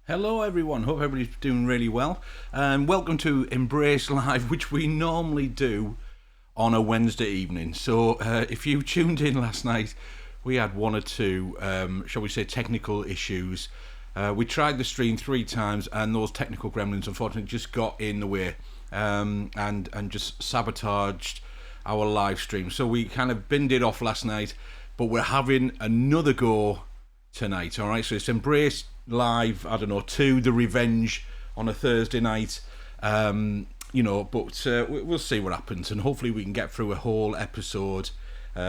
Hello everyone, hope everybody's doing really well. And welcome to Embrace Live, which we normally do on a Wednesday evening. So if you tuned in last night, we had one or two, shall we say, technical issues. We tried the stream 3 times and those technical gremlins unfortunately just got in the way and just sabotaged our live stream. So we kind of binned it off last night, but we're having another go tonight. All right, so it's Embrace Live, I don't know, 2, The Revenge on a Thursday night. But we'll see what happens, and hopefully we can get through a whole episode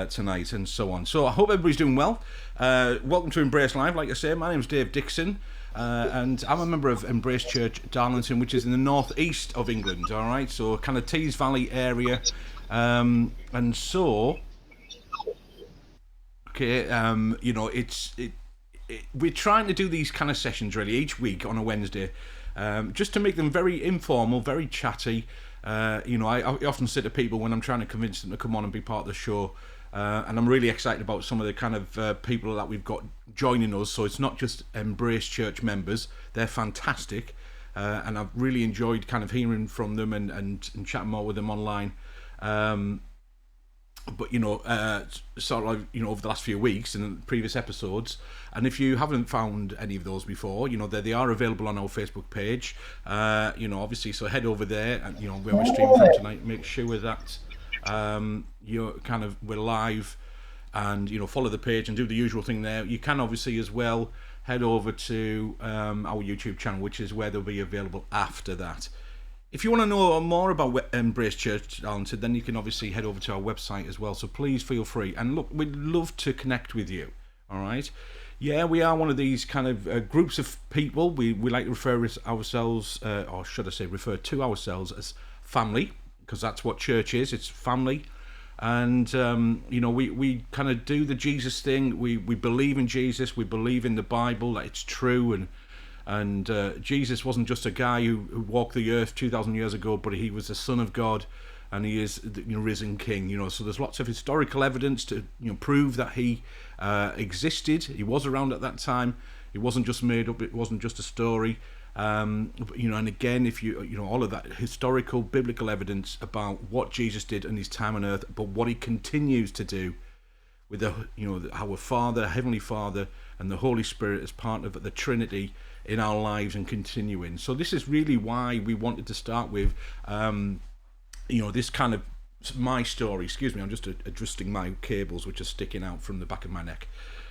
tonight and so on. So I hope everybody's doing well. Welcome to Embrace Live. Like I say, my name's Dave Dixon, and I'm a member of Embrace Church Darlington, which is in the northeast of England. All right, so kind of Tees Valley area, and so okay, we're trying to do these kind of sessions really each week on a Wednesday, just to make them very informal, very chatty. I often say to people when I'm trying to convince them to come on and be part of the show, and I'm really excited about some of the kind of people that we've got joining us. So it's not just Embrace Church members; they're fantastic, and I've really enjoyed kind of hearing from them and chatting more with them online. But sort of over the last few weeks and the previous episodes, and if you haven't found any of those before, they are available on our Facebook page. Obviously, so head over there and where we're streaming from tonight. Make sure that we're live, and follow the page and do the usual thing there. You can obviously as well head over to our YouTube channel, which is where they'll be available after that. If you want to know more about Embrace Church Darlington, then you can obviously head over to our website as well. So please feel free. And look, we'd love to connect with you. All right? Yeah, we are one of these kind of groups of people. We like to refer ourselves, or should I say refer to ourselves as family, because that's what church is. It's family. And, we kind of do the Jesus thing. We believe in Jesus. We believe in the Bible, that it's true. And Jesus wasn't just a guy who walked the earth 2,000 years ago, but he was the Son of God, and he is the risen King. So there's lots of historical evidence to prove that he existed. He was around at that time. It wasn't just made up. It wasn't just a story. And again, if all of that historical biblical evidence about what Jesus did in his time on earth, but what he continues to do with our Father, Heavenly Father, and the Holy Spirit as part of the Trinity in our lives and continuing. So this is really why we wanted to start with, this kind of my story. Excuse me, I'm just adjusting my cables, which are sticking out from the back of my neck.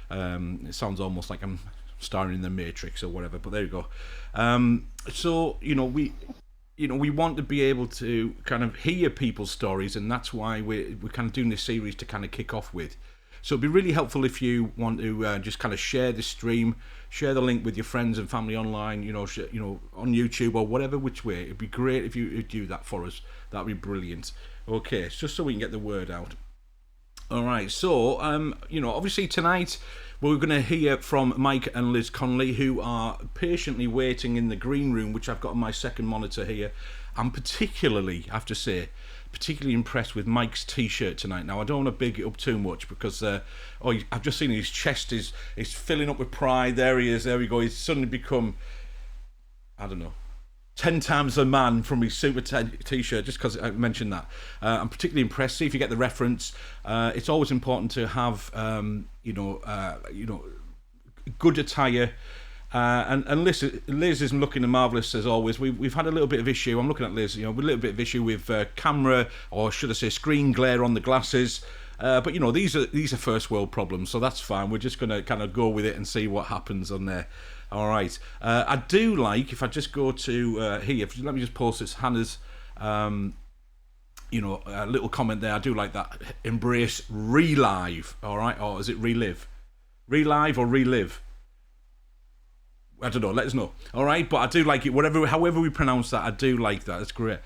It sounds almost like I'm starring in the Matrix or whatever, but there you go. We want to be able to kind of hear people's stories, and that's why we're kind of doing this series to kind of kick off with. So it'd be really helpful if you want to just kind of share this stream, share the link with your friends and family online, on YouTube or whatever which way. It'd be great if you do that for us. That'd be brilliant. Okay, it's just so we can get the word out. All right, so obviously tonight we're going to hear from Mike and Liz Conley, who are patiently waiting in the green room, which I've got on my second monitor here. I'm particularly, I have to say, impressed with Mike's t-shirt tonight. Now I don't want to big it up too much because I've just seen his chest is filling up with pride. There he is, there we go. He's suddenly become, I don't know, 10 times a man from his super t-shirt, just because I mentioned that. I'm particularly impressed. See if you get the reference. It's always important to have good attire. And Liz is looking marvellous as always. We've had a little bit of issue. I'm looking at Liz. With a little bit of issue with camera, or should I say, screen glare on the glasses. But these are first world problems, so that's fine. We're just going to kind of go with it and see what happens on there. All right. I do like, if I just go to here. Let me just post this. Hannah's, little comment there. I do like that. Embrace relive. All right, or is it relive? Relive or relive? I don't know, let us know. All right, but I do like it. However we pronounce that, I do like that. That's great.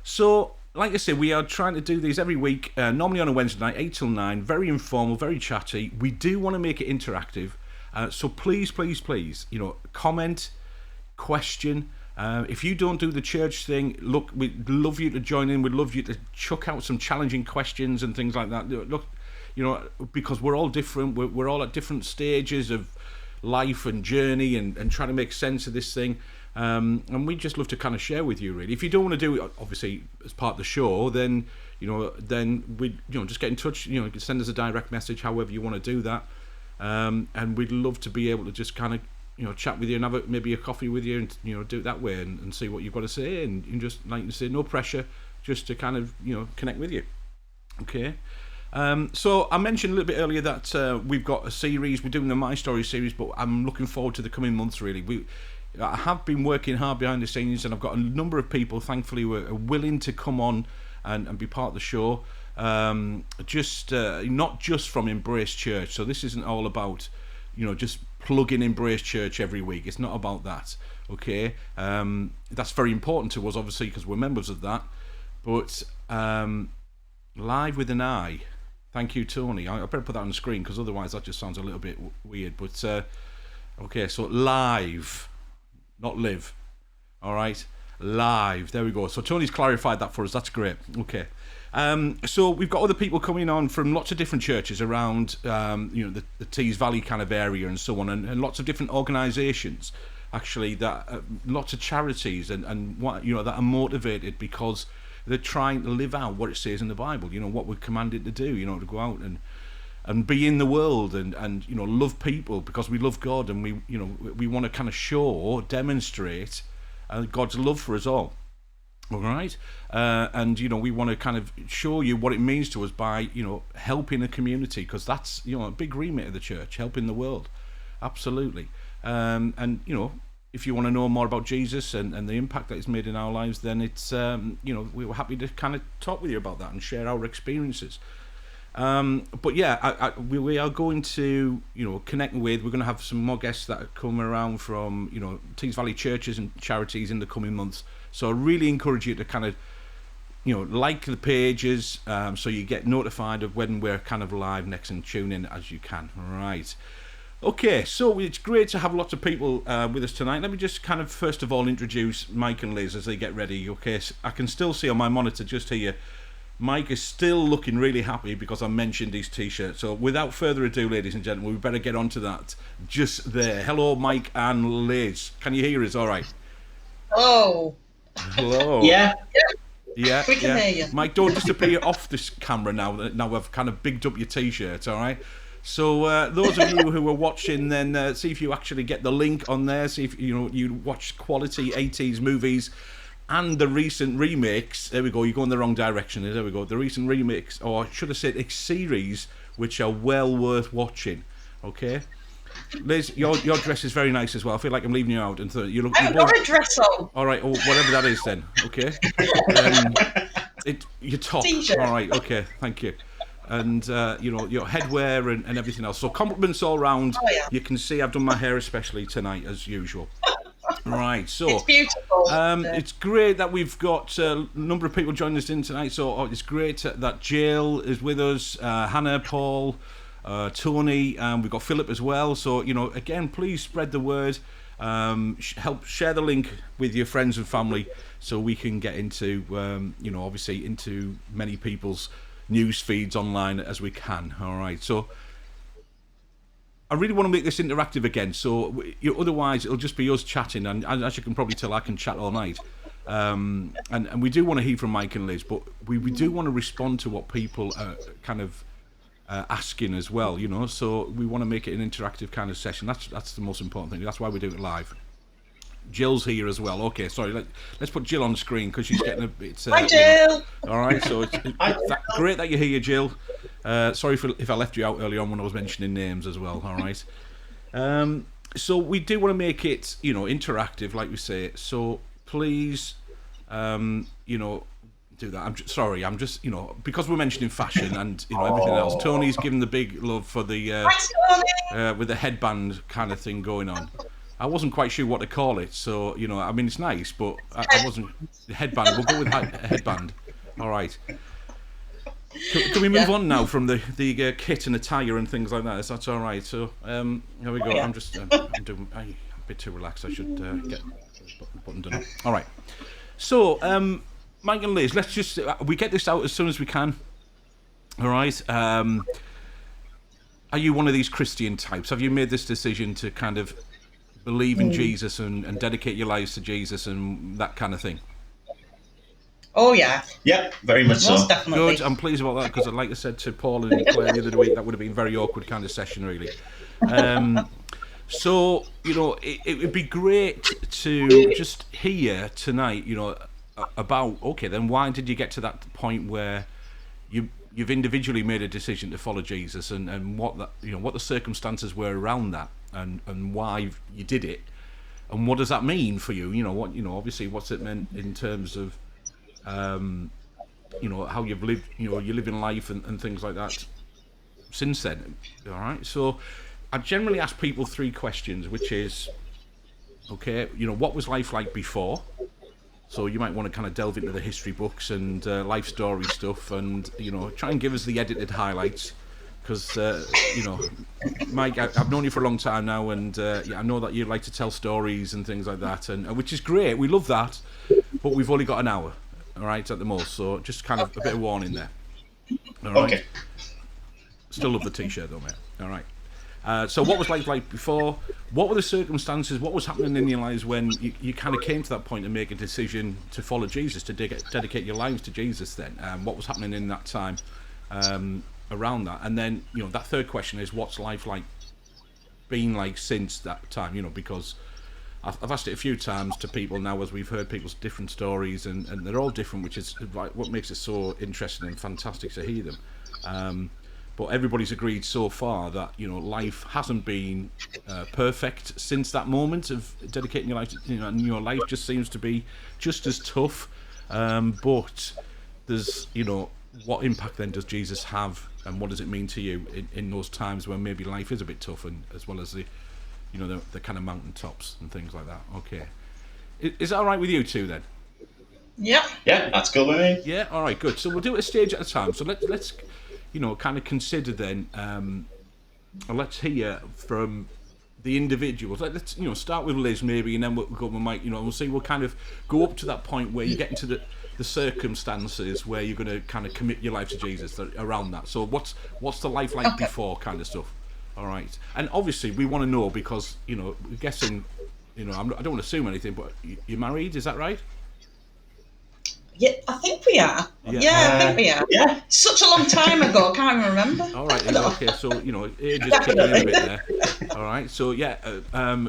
So, like I said, we are trying to do these every week, normally on a Wednesday night, 8 till 9, very informal, very chatty. We do want to make it interactive. So please, comment, question. If you don't do the church thing, look, we'd love you to join in. We'd love you to chuck out some challenging questions and things like that. Look, because we're all different. We're all at different stages of life and journey and trying to make sense of this thing. And we just love to kind of share with you, really. If you don't want to do it, obviously, as part of the show, then we just get in touch. You can send us a direct message, however you want to do that. And we'd love to be able to just kind of chat with you and have maybe a coffee with you, and do it that way and see what you've got to say, and just like you say, no pressure, just to kind of connect with you. Okay. So I mentioned a little bit earlier that we've got a series. We're doing the My Story series, but I'm looking forward to the coming months, really. I have been working hard behind the scenes, and I've got a number of people, thankfully, who are willing to come on and be part of the show. Not just from Embrace Church. So this isn't all about, just plug in Embrace Church every week. It's not about that. Okay. That's very important to us, obviously, because we're members of that. But Live with an I. Thank you, Tony. I better put that on the screen, because otherwise that just sounds a little bit weird. But okay, so Live. Not live. All right, Live. There we go. So Tony's clarified that for us. That's great. Okay. So we've got other people coming on from lots of different churches around, the Tees Valley kind of area and so on, and lots of different organisations, actually, that lots of charities and what that are motivated because they're trying to live out what it says in the Bible. What we're commanded to do. To go out and be in the world and love people because we love God, and we want to kind of demonstrate God's love for us all right, and we want to kind of show you what it means to us by helping a community, because that's a big remit of the church, helping the world, absolutely. And if you want to know more about Jesus and the impact that it's made in our lives, then it's we were happy to kind of talk with you about that and share our experiences. But yeah, we are going to connect with. We're going to have some more guests that come around from Tees Valley churches and charities in the coming months. So I really encourage you to kind of like the pages, so you get notified of when we're kind of live next, and tune in as you can. All right. Okay, so it's great to have lots of people with us tonight. Let me just kind of first of all introduce Mike and Liz as they get ready. Okay, so I can still see on my monitor just here, Mike is still looking really happy because I mentioned his t-shirt. So without further ado, ladies and gentlemen, we better get on to that just there. Hello, Mike and Liz. Can you hear us all right? Oh. Hello. Yeah. Yeah. We can hear you. Mike, don't disappear off this camera now. Now I've kind of bigged up your t-shirt, all right? So those of you who are watching, then see if you actually get the link on there. See if you watch quality 80s movies and the recent remakes. There we go. You're going the wrong direction. There we go. The recent remakes, or should have said series, which are well worth watching. Okay, Liz, your dress is very nice as well. I feel like I'm leaving you out. And you look. I've got a dress on. All right, whatever that is then. Okay. Your top. T-shirt. All right. Okay. Thank you. And your headwear and everything else. So compliments all round. Oh, yeah. You can see I've done my hair especially tonight as usual. Right, so It's beautiful. it's great that we've got a number of people joining us in tonight. So it's great that Jill is with us, Hannah, Paul, Tony, and we've got Philip as well. So again, please spread the word. Help share the link with your friends and family, so we can get into obviously into many people's news feeds online as we can. All right, so I really want to make this interactive again, so otherwise it'll just be us chatting, and as you can probably tell, I can chat all night, and we do want to hear from Mike and Liz, but we do want to respond to what people are kind of asking as well, so we want to make it an interactive kind of session. That's the most important thing. That's why we do it live. Jill's here as well. Okay, sorry, let's put Jill on the screen because she's getting a bit... Hi, Jill! All right, so it's great that you're here, Jill. Sorry if I left you out early on when I was mentioning names as well, all right? So we do want to make it, interactive, like we say, so please, do that. I'm just, because we're mentioning fashion and, everything else. Tony's given the big love for the... Thanks, Tony! with the headband kind of thing going on. I wasn't quite sure what to call it, so it's nice, but I wasn't. Headband. We'll go with headband. All right. Can we move on now from the kit and attire and things like that? If that's all right. So here we go. Yeah. I'm doing a bit too relaxed. I should get the button done. All right. So Mike and Liz, let's just we get this out as soon as we can. All right. are you one of these Christian types? Have you made this decision to kind of believe in Jesus and dedicate your lives to Jesus and that kind of thing? Oh yeah, Yeah, very much so. most definitely. Good. I'm pleased about that because, like I said to Paul and Claire the other week, that would have been a very awkward kind of session, really. So, it would be great to just hear tonight, about, okay, then why did you get to that point where you've individually made a decision to follow Jesus, and what the circumstances were around that, and why you did it, and what does that mean for you? Obviously, what's it meant in terms of how you've lived, you're living life and things like that since then. All right. So I generally ask people 3 questions, which is, okay, what was life like before? So you might want to kind of delve into the history books and life story stuff, and try and give us the edited highlights, because Mike, I've known you for a long time now, and I know that you like to tell stories and things like that, and which is great. We love that, but we've only got an hour. All right, at the most, so just kind of a bit of warning there. All right. Okay. Still love the t-shirt though, mate. All right. So what was life like before? What were the circumstances? What was happening in your lives when you kind of came to that point to make a decision to follow Jesus, to dedicate your lives to Jesus then? What was happening in that time around that? And then, that third question is, what's life like been like since that time? Because I've asked it a few times to people now, as we've heard people's different stories, and they're all different, which is like what makes it so interesting and fantastic to hear them. But everybody's agreed so far that life hasn't been perfect since that moment of dedicating your life to, and your life just seems to be just as tough. But there's what impact then does Jesus have, and what does it mean to you in those times when maybe life is a bit tough, and as well as the the kind of mountaintops and things like that. Okay. Is that all right with you two then? Yep. Yeah, that's good with me. Yeah, all right, good. So we'll do it a stage at a time. So let's kind of consider then, let's hear from the individuals. Let's start with Liz maybe, and then we'll go with Mike. We'll see. We'll kind of go up to that point where you get into the circumstances where you're going to kind of commit your life to Jesus around that. So what's the life like before kind of stuff? All right, and obviously we want to know because we're guessing. I don't want to assume anything, but you're married, is that right? Yeah, I think we are. Yeah, I think we are. Yeah. Such a long time ago, I can't even remember. All right, okay. So age is kicking in a bit there. All right, so yeah,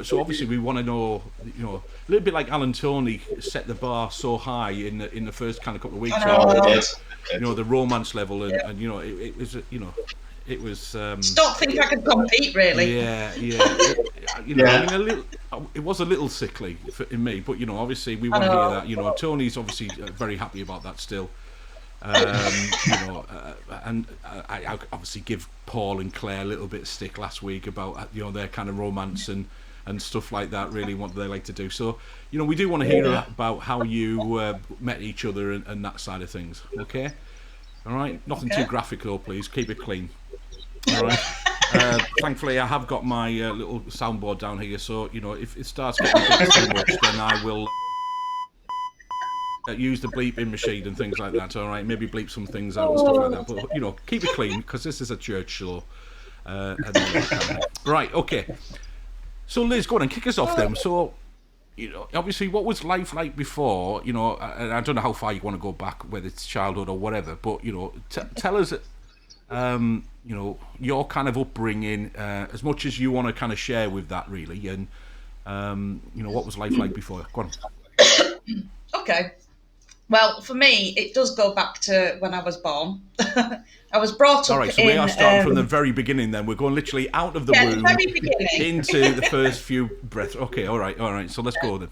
so obviously we want to know, a little bit like Alan Toney set the bar so high in the first kind of couple of weeks. The romance level, and it was it was. Don't think I could compete, really. Yeah. I mean, it was a little sickly in me, but obviously we want to hear that. Tony's obviously very happy about that still. And I obviously give Paul and Claire a little bit of stick last week about their kind of romance and stuff like that. Really, what they like to do. So we do want to hear about how you met each other and that side of things. Okay, all right. Nothing too graphic though, please. Keep it clean. All right. Thankfully, I have got my little soundboard down here, so if it starts getting a bit too much, then I will use the bleeping machine and things like that. All right, maybe bleep some things out and stuff like that. But keep it clean because this is a church show. Right. Okay. So Liz, go on and kick us off then. So obviously, what was life like before? And I don't know how far you want to go back, whether it's childhood or whatever. But tell us. Your kind of upbringing, as much as you want to kind of share with that, really, and what was life like before? Go on. Okay. Well, for me, it does go back to when I was born. I was brought up. All right, so we are starting from the very beginning. Then we're going literally out of the womb the very beginning into the first few breaths. Okay, all right. So let's go then.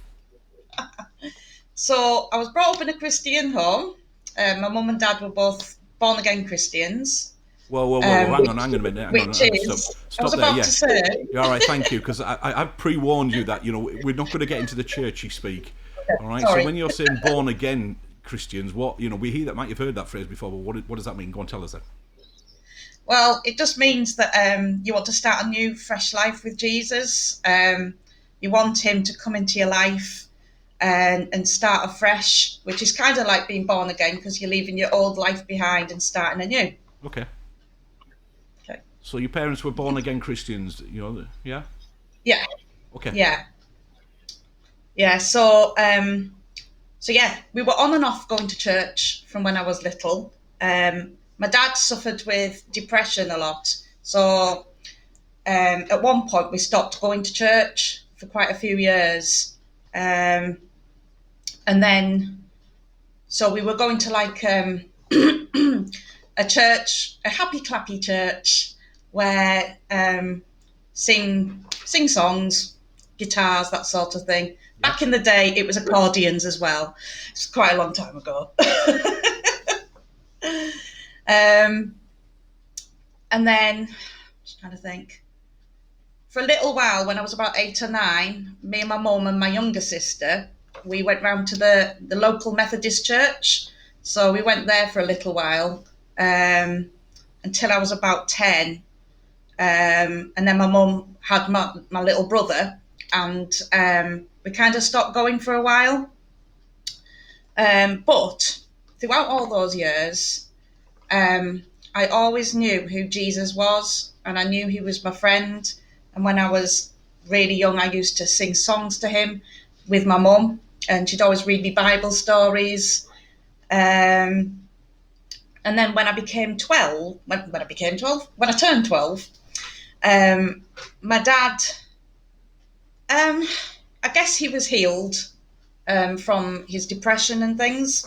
So I was brought up in a Christian home. My mum and dad were both born again Christians. Whoa, hang on a minute. Stop I was there, about to say. All right, thank you, because I've pre-warned you that, we're not going to get into the churchy speak. All right, Sorry. so when you're saying born again Christians, what, we hear that, might have heard that phrase before, but what does that mean? Go on, tell us that. Well, it just means that you want to start a new, fresh life with Jesus. You want him to come into your life and start afresh, which is kind of like being born again because you're leaving your old life behind and starting anew. Okay. So your parents were born again Christians, yeah? Yeah, Okay. yeah. So yeah, we were on and off going to church from when I was little. My dad suffered with depression a lot, so at one point we stopped going to church for quite a few years, and then so we were going to like a church, a happy clappy church, where sing songs, guitars, that sort of thing. Back in the day, it was accordions as well. It's quite a long time ago. And then, just trying to think. For a little while, when I was about 8 or 9, me and my mum and my younger sister, we went round to the local Methodist church. So we went there for a little while until I was about 10. And then my mum had my little brother, and we kind of stopped going for a while. But throughout all those years, I always knew who Jesus was, and I knew he was my friend. And when I was really young, I used to sing songs to him with my mum, and she'd always read me Bible stories. And then when I became 12, when I turned 12, my dad, I guess he was healed from his depression and things.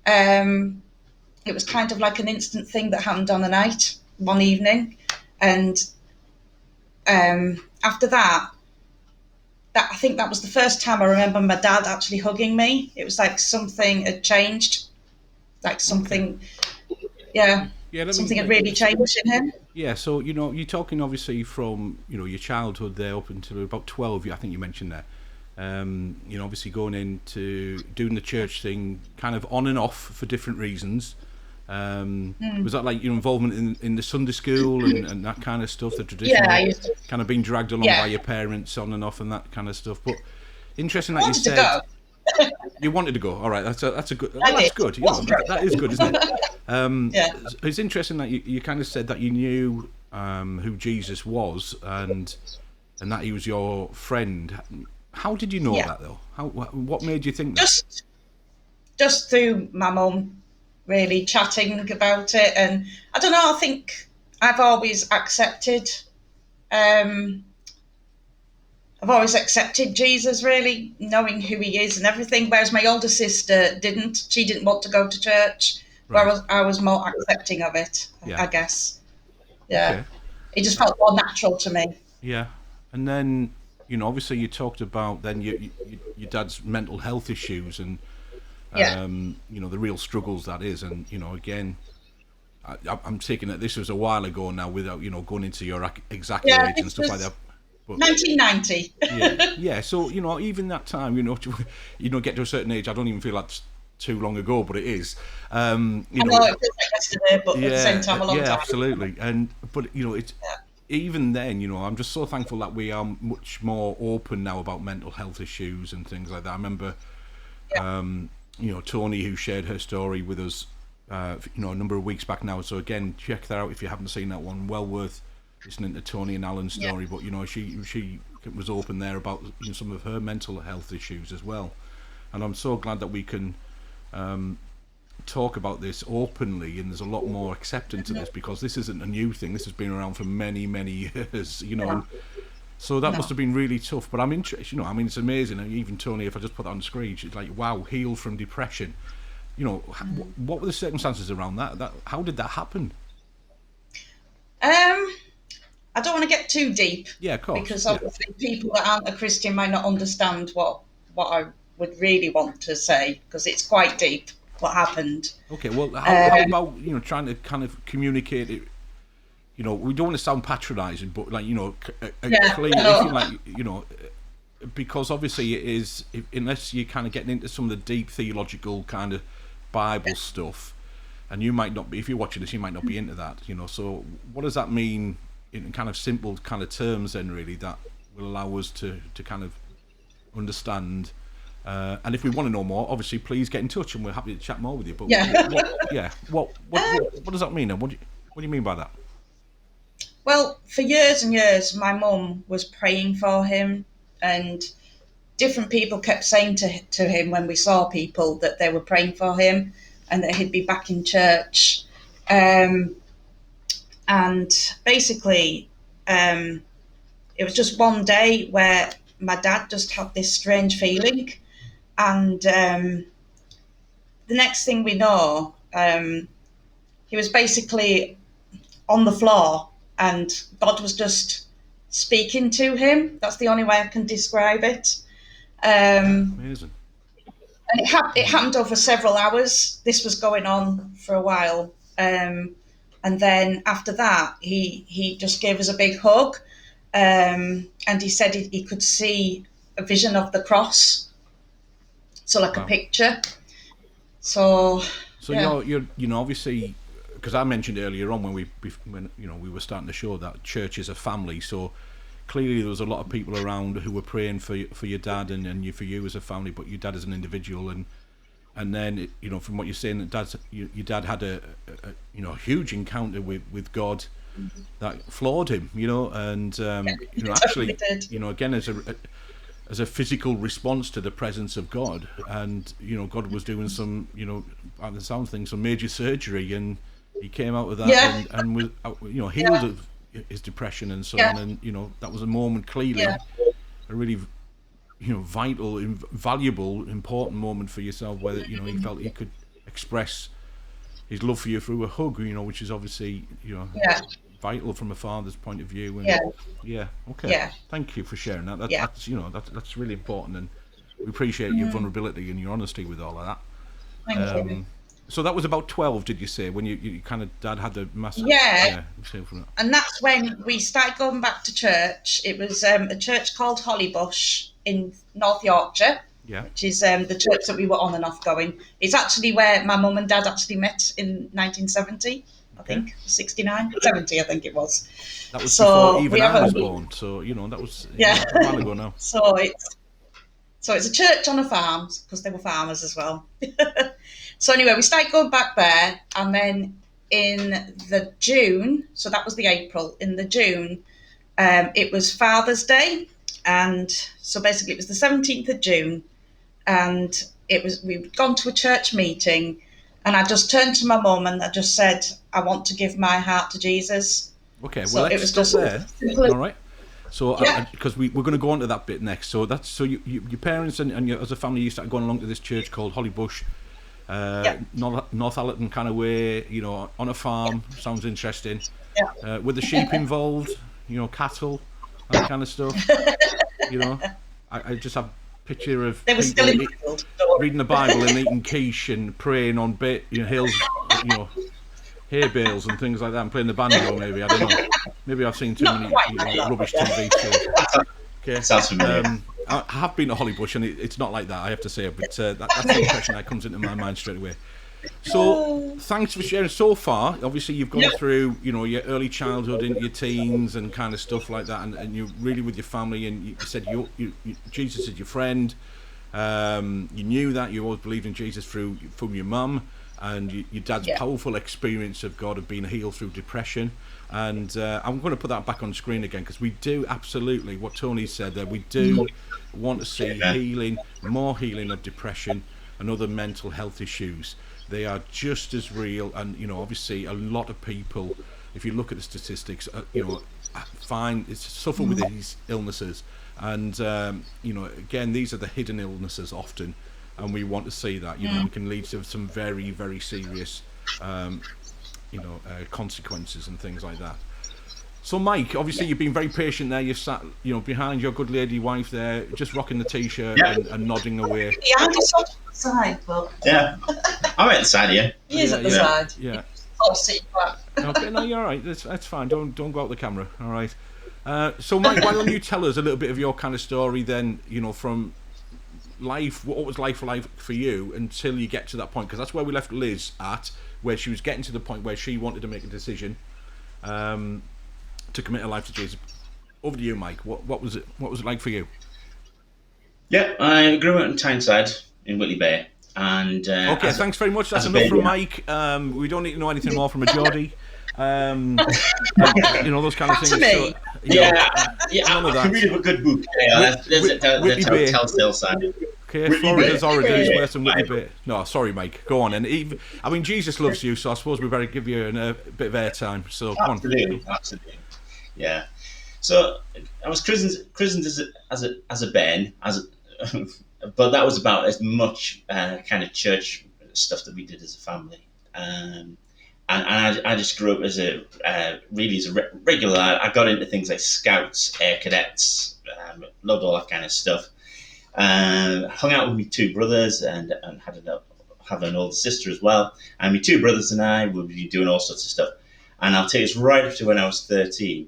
It was kind of like an instant thing that happened on a night, one evening. And after that, I think that was the first time I remember my dad actually hugging me. It was like something had changed, like something, something had really changed in him. Yeah, so, you're talking obviously from, your childhood there up until about 12, I think you mentioned there. Obviously going into doing the church thing kind of on and off for different reasons. Was that like your involvement in the Sunday school and that kind of stuff, the traditional kind of being dragged along by your parents on and off and that kind of stuff? But interesting that you said you wanted to go. All right, that's a good. Well, that's good. That is good, isn't it? It's interesting that you kind of said that you knew who Jesus was and that he was your friend. How did you know that though? What made you think that? Just through my mum. Really chatting about it, and I don't know, I think I've always accepted Jesus, really, knowing who he is and everything, whereas my older sister didn't. She didn't want to go to church, whereas I was more accepting of it, I guess. Okay. It just felt more natural to me. Yeah. And then, obviously you talked about then your dad's mental health issues and the real struggles that is, and again, I'm taking it this was a while ago now, without going into your exact age and stuff like that. But 1990. yeah. So even that time, get to a certain age. I don't even feel that's too long ago, but it is. I know it feels like yesterday, but at the same time, a long time. Yeah, absolutely. But it's. Even then, I'm just so thankful that we are much more open now about mental health issues and things like that. I remember, Tony, who shared her story with us, a number of weeks back now. So again, check that out if you haven't seen that one. Well worth listening to Tony and Alan's story. But she was open there about some of her mental health issues as well. And I'm so glad that we can talk about this openly, and there's a lot more acceptance of this, because this isn't a new thing. This has been around for many years. So that must have been really tough. But I'm interested, it's amazing. And even Tony, if I just put that on the screen, she's like, wow, healed from depression. What were the circumstances around that? How did that happen? I don't want to get too deep. Yeah, of course. Because obviously people that aren't a Christian might not understand what I would really want to say, because it's quite deep what happened. Okay, well, how about, trying to kind of communicate it? We don't want to sound patronising, but clear, because obviously it is, unless you're kind of getting into some of the deep theological kind of Bible stuff, and you might not be, if you're watching this, you might not be into that, so what does that mean in kind of simple kind of terms then, really, that will allow us to kind of understand? And if we want to know more, obviously, please get in touch, and we're happy to chat more with you. But what does that mean? And what do you mean by that? Well, for years and years, my mum was praying for him, and different people kept saying to him when we saw people that they were praying for him and that he'd be back in church. And basically, it was just one day where my dad just had this strange feeling, and the next thing we know, he was basically on the floor, and God was just speaking to him. That's the only way I can describe it. Amazing. And it happened over several hours. This was going on for a while. And then after that, he just gave us a big hug. And he said he could see a vision of the cross. So like a picture. So yeah. you're obviously, because I mentioned earlier on when we were starting to show that church is a family. So clearly there was a lot of people around who were praying for your dad and for you as a family, but your dad as an individual, and then from what you're saying, that your dad had a huge encounter with God that floored him, and actually again as a physical response to the presence of God, and God was doing some by the sound of things some major surgery, and he came out of that and was healed of his depression and so on, and that was a moment clearly a really vital, valuable, important moment for yourself, where he felt he could express his love for you through a hug, which is obviously vital from a father's point of view. And thank you for sharing that. That's really important, and we appreciate your vulnerability and your honesty with all of that. Thank you. So that was about 12, did you say, when you kind of dad had the massive and that's when we started going back to church. It was a church called Hollybush in North Yorkshire, which is the church that we were on and off going. It's actually where my mum and dad actually met in 1970, I think, 69, 70, I think it was. That was before even I was born, so that was a while ago now. So it's a church on a farm, because they were farmers as well. So anyway, we started going back there, and then in the June, so that was the April, in the June, it was Father's Day, and so basically it was the 17th of June, and we'd gone to a church meeting, and I just turned to my mum and I just said, I want to give my heart to Jesus. Okay, well, let's stop there. All right. So, because we're going to go on to that bit next. So your parents and as a family, you started going along to this church called Hollybush, Northallerton kind of way, on a farm. Sounds interesting. Were the sheep involved? Cattle, that kind of stuff. I just have a picture of they were still reading the Bible and eating quiche and praying on hills, hay bales and things like that, and playing the banjo. Maybe, I don't know. Maybe I've seen too many rubbish TV shows. Okay. Sounds familiar. I have been to Hollybush, and it's not like that, I have to say, but that's the impression that comes into my mind straight away. So, thanks for sharing so far. Obviously, you've gone through, your early childhood into your teens and kind of stuff like that, and you're really with your family, and you said Jesus is your friend. You knew that. You always believed in Jesus from your mum, and your dad's powerful experience of God of being healed through depression. And I'm going to put that back on screen again, because we do absolutely, what Tony said there, we do want to see more healing of depression and other mental health issues. They are just as real, and obviously a lot of people, if you look at the statistics, suffer with these illnesses, and again, these are the hidden illnesses often, and we want to see that it can lead to some very, very serious consequences and things like that. So Mike, obviously you've been very patient there. You've sat, behind your good lady wife there, just rocking the t-shirt and nodding away. Yeah, I'm just on the side, but I'm at the side here. He is at the side. Yeah. I'll sit back. Okay, no, you're all right. That's fine. Don't go out the camera. All right. So Mike, why don't you tell us a little bit of your kind of story then? From life, what was life like for you until you get to that point? Because that's where we left Liz at, where she was getting to the point where she wanted to make a decision to commit her life to Jesus. Over to you, Mike. What was it like for you? Yeah, I grew up in Tyneside in Whitley Bay, and okay, thanks very much. That's enough from Mike. We don't need to know anything more from a Geordie. and, those kind of Back things. to me. So, none of I can that. read a good book. There's a telltale sign. Okay, Florida's Origins, worse than Whitney Bay. No, sorry, Mike. Go on. And Jesus loves you, so I suppose we better give you a bit of airtime. So, come on. Absolutely. Yeah. So I was christened as a Ben, but that was about as much kind of church stuff that we did as a family. And I just grew up as a regular lad. I got into things like Scouts, Air Cadets, loved all that kind of stuff. Hung out with my two brothers and had an older sister as well. And my two brothers and I would be doing all sorts of stuff. And I'll take us right up to when I was 13.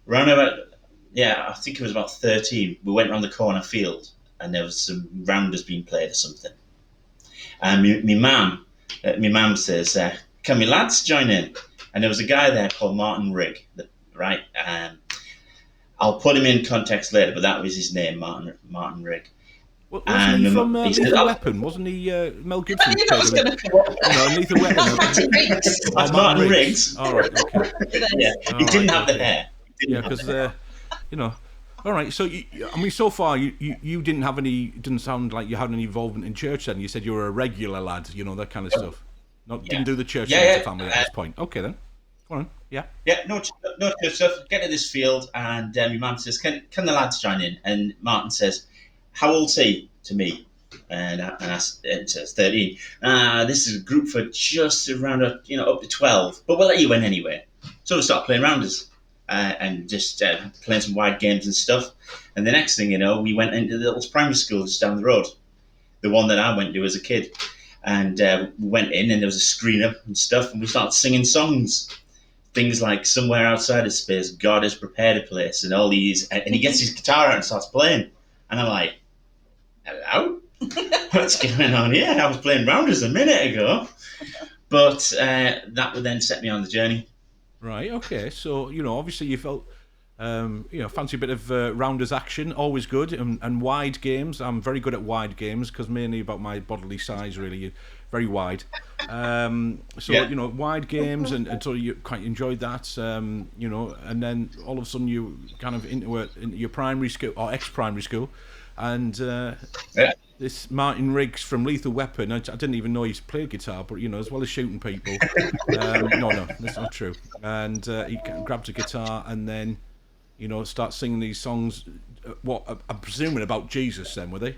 Around about, I think it was about 13, we went around the corner field and there was some rounders being played or something. And my mum says, can my lads join in? And there was a guy there called Martin Rigg, right? I'll put him in context later, but that was his name, Martin Rigg. Wasn't he from Lethal Weapon? Wasn't he Mel Gibson? Lethal Weapon. Martin Riggs. All right, okay. He didn't have the hair. Because all right. So so far you didn't have any. Didn't sound like you had any involvement in church. Then you said you were a regular lad. That kind of stuff. Didn't do the church as a family at this point. Okay then. Go on. Yeah. Yeah. No church stuff. Get to this field, and my mum says, "Can the lads join in?" And Martin says, "How old's he?" To me, and I says 13. This is a group for just around up to 12, but we'll let you in anyway. So we start playing rounders. And just playing some wide games and stuff. And the next thing you know, we went into the little primary school just down the road, the one that I went to as a kid. And we went in and there was a screen up and stuff, and we started singing songs. Things like Somewhere Outside of Space, God Has Prepared a Place, and all these. And he gets his guitar out and starts playing. And I'm like, hello? What's going on here? I was playing rounders a minute ago. But that would then set me on the journey. Right, okay. So, obviously you felt, fancy a bit of rounders action, always good, and wide games. I'm very good at wide games because mainly about my bodily size, really, very wide. Wide games, and so you quite enjoyed that, and then all of a sudden you kind of into your primary school, or ex-primary school, and this Martin Riggs from Lethal Weapon, I didn't even know he played guitar, but as well as shooting people. No, that's not true. And he grabbed a guitar and then, starts singing these songs. What I'm presuming about Jesus, then, were they?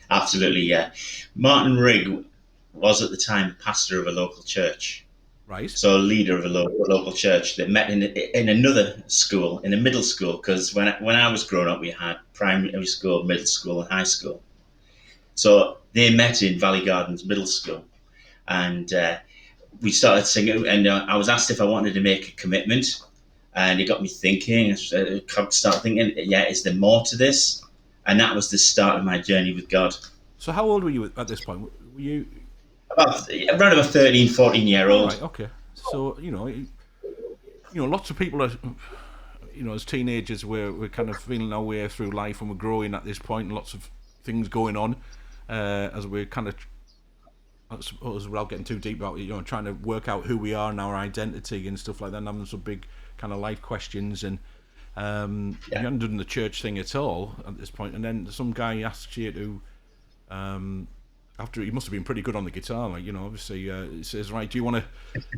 Absolutely, yeah. Martin Rigg was at the time pastor of a local church. Right. So a leader of a local church that met in another school, in a middle school, because when I was growing up, we had primary school, middle school, and high school. So they met in Valley Gardens Middle School, and we started singing. And I was asked if I wanted to make a commitment, and it got me thinking. I started thinking, is there more to this? And that was the start of my journey with God. So how old were you at this point? Were you around about 13, 14-year-old. Right, okay. So, lots of people are, as teenagers, we're kind of feeling our way through life and we're growing at this point, and lots of things going on as we're kind of, I suppose, without getting too deep about it, trying to work out who we are and our identity and stuff like that, and having some big kind of life questions. And you hadn't done the church thing at all at this point, and then some guy asks you to, after he must have been pretty good on the guitar, obviously, it says, right, do you want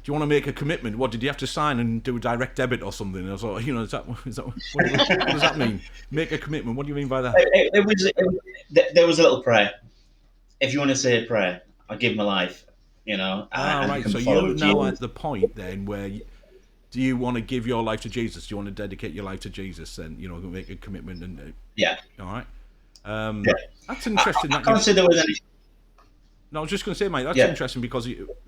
to make a commitment? What did you have to sign and do a direct debit or something? And I was like, is that what does that mean? Make a commitment. What do you mean by that? There was a little prayer. If you want to say a prayer, I'll give my life. Right. So you're now at the point then where do you want to give your life to Jesus? Do you want to dedicate your life to Jesus? Then make a commitment and yeah. All right. That's interesting. I can't say there was any. No, I was just going to say, mate, that's interesting because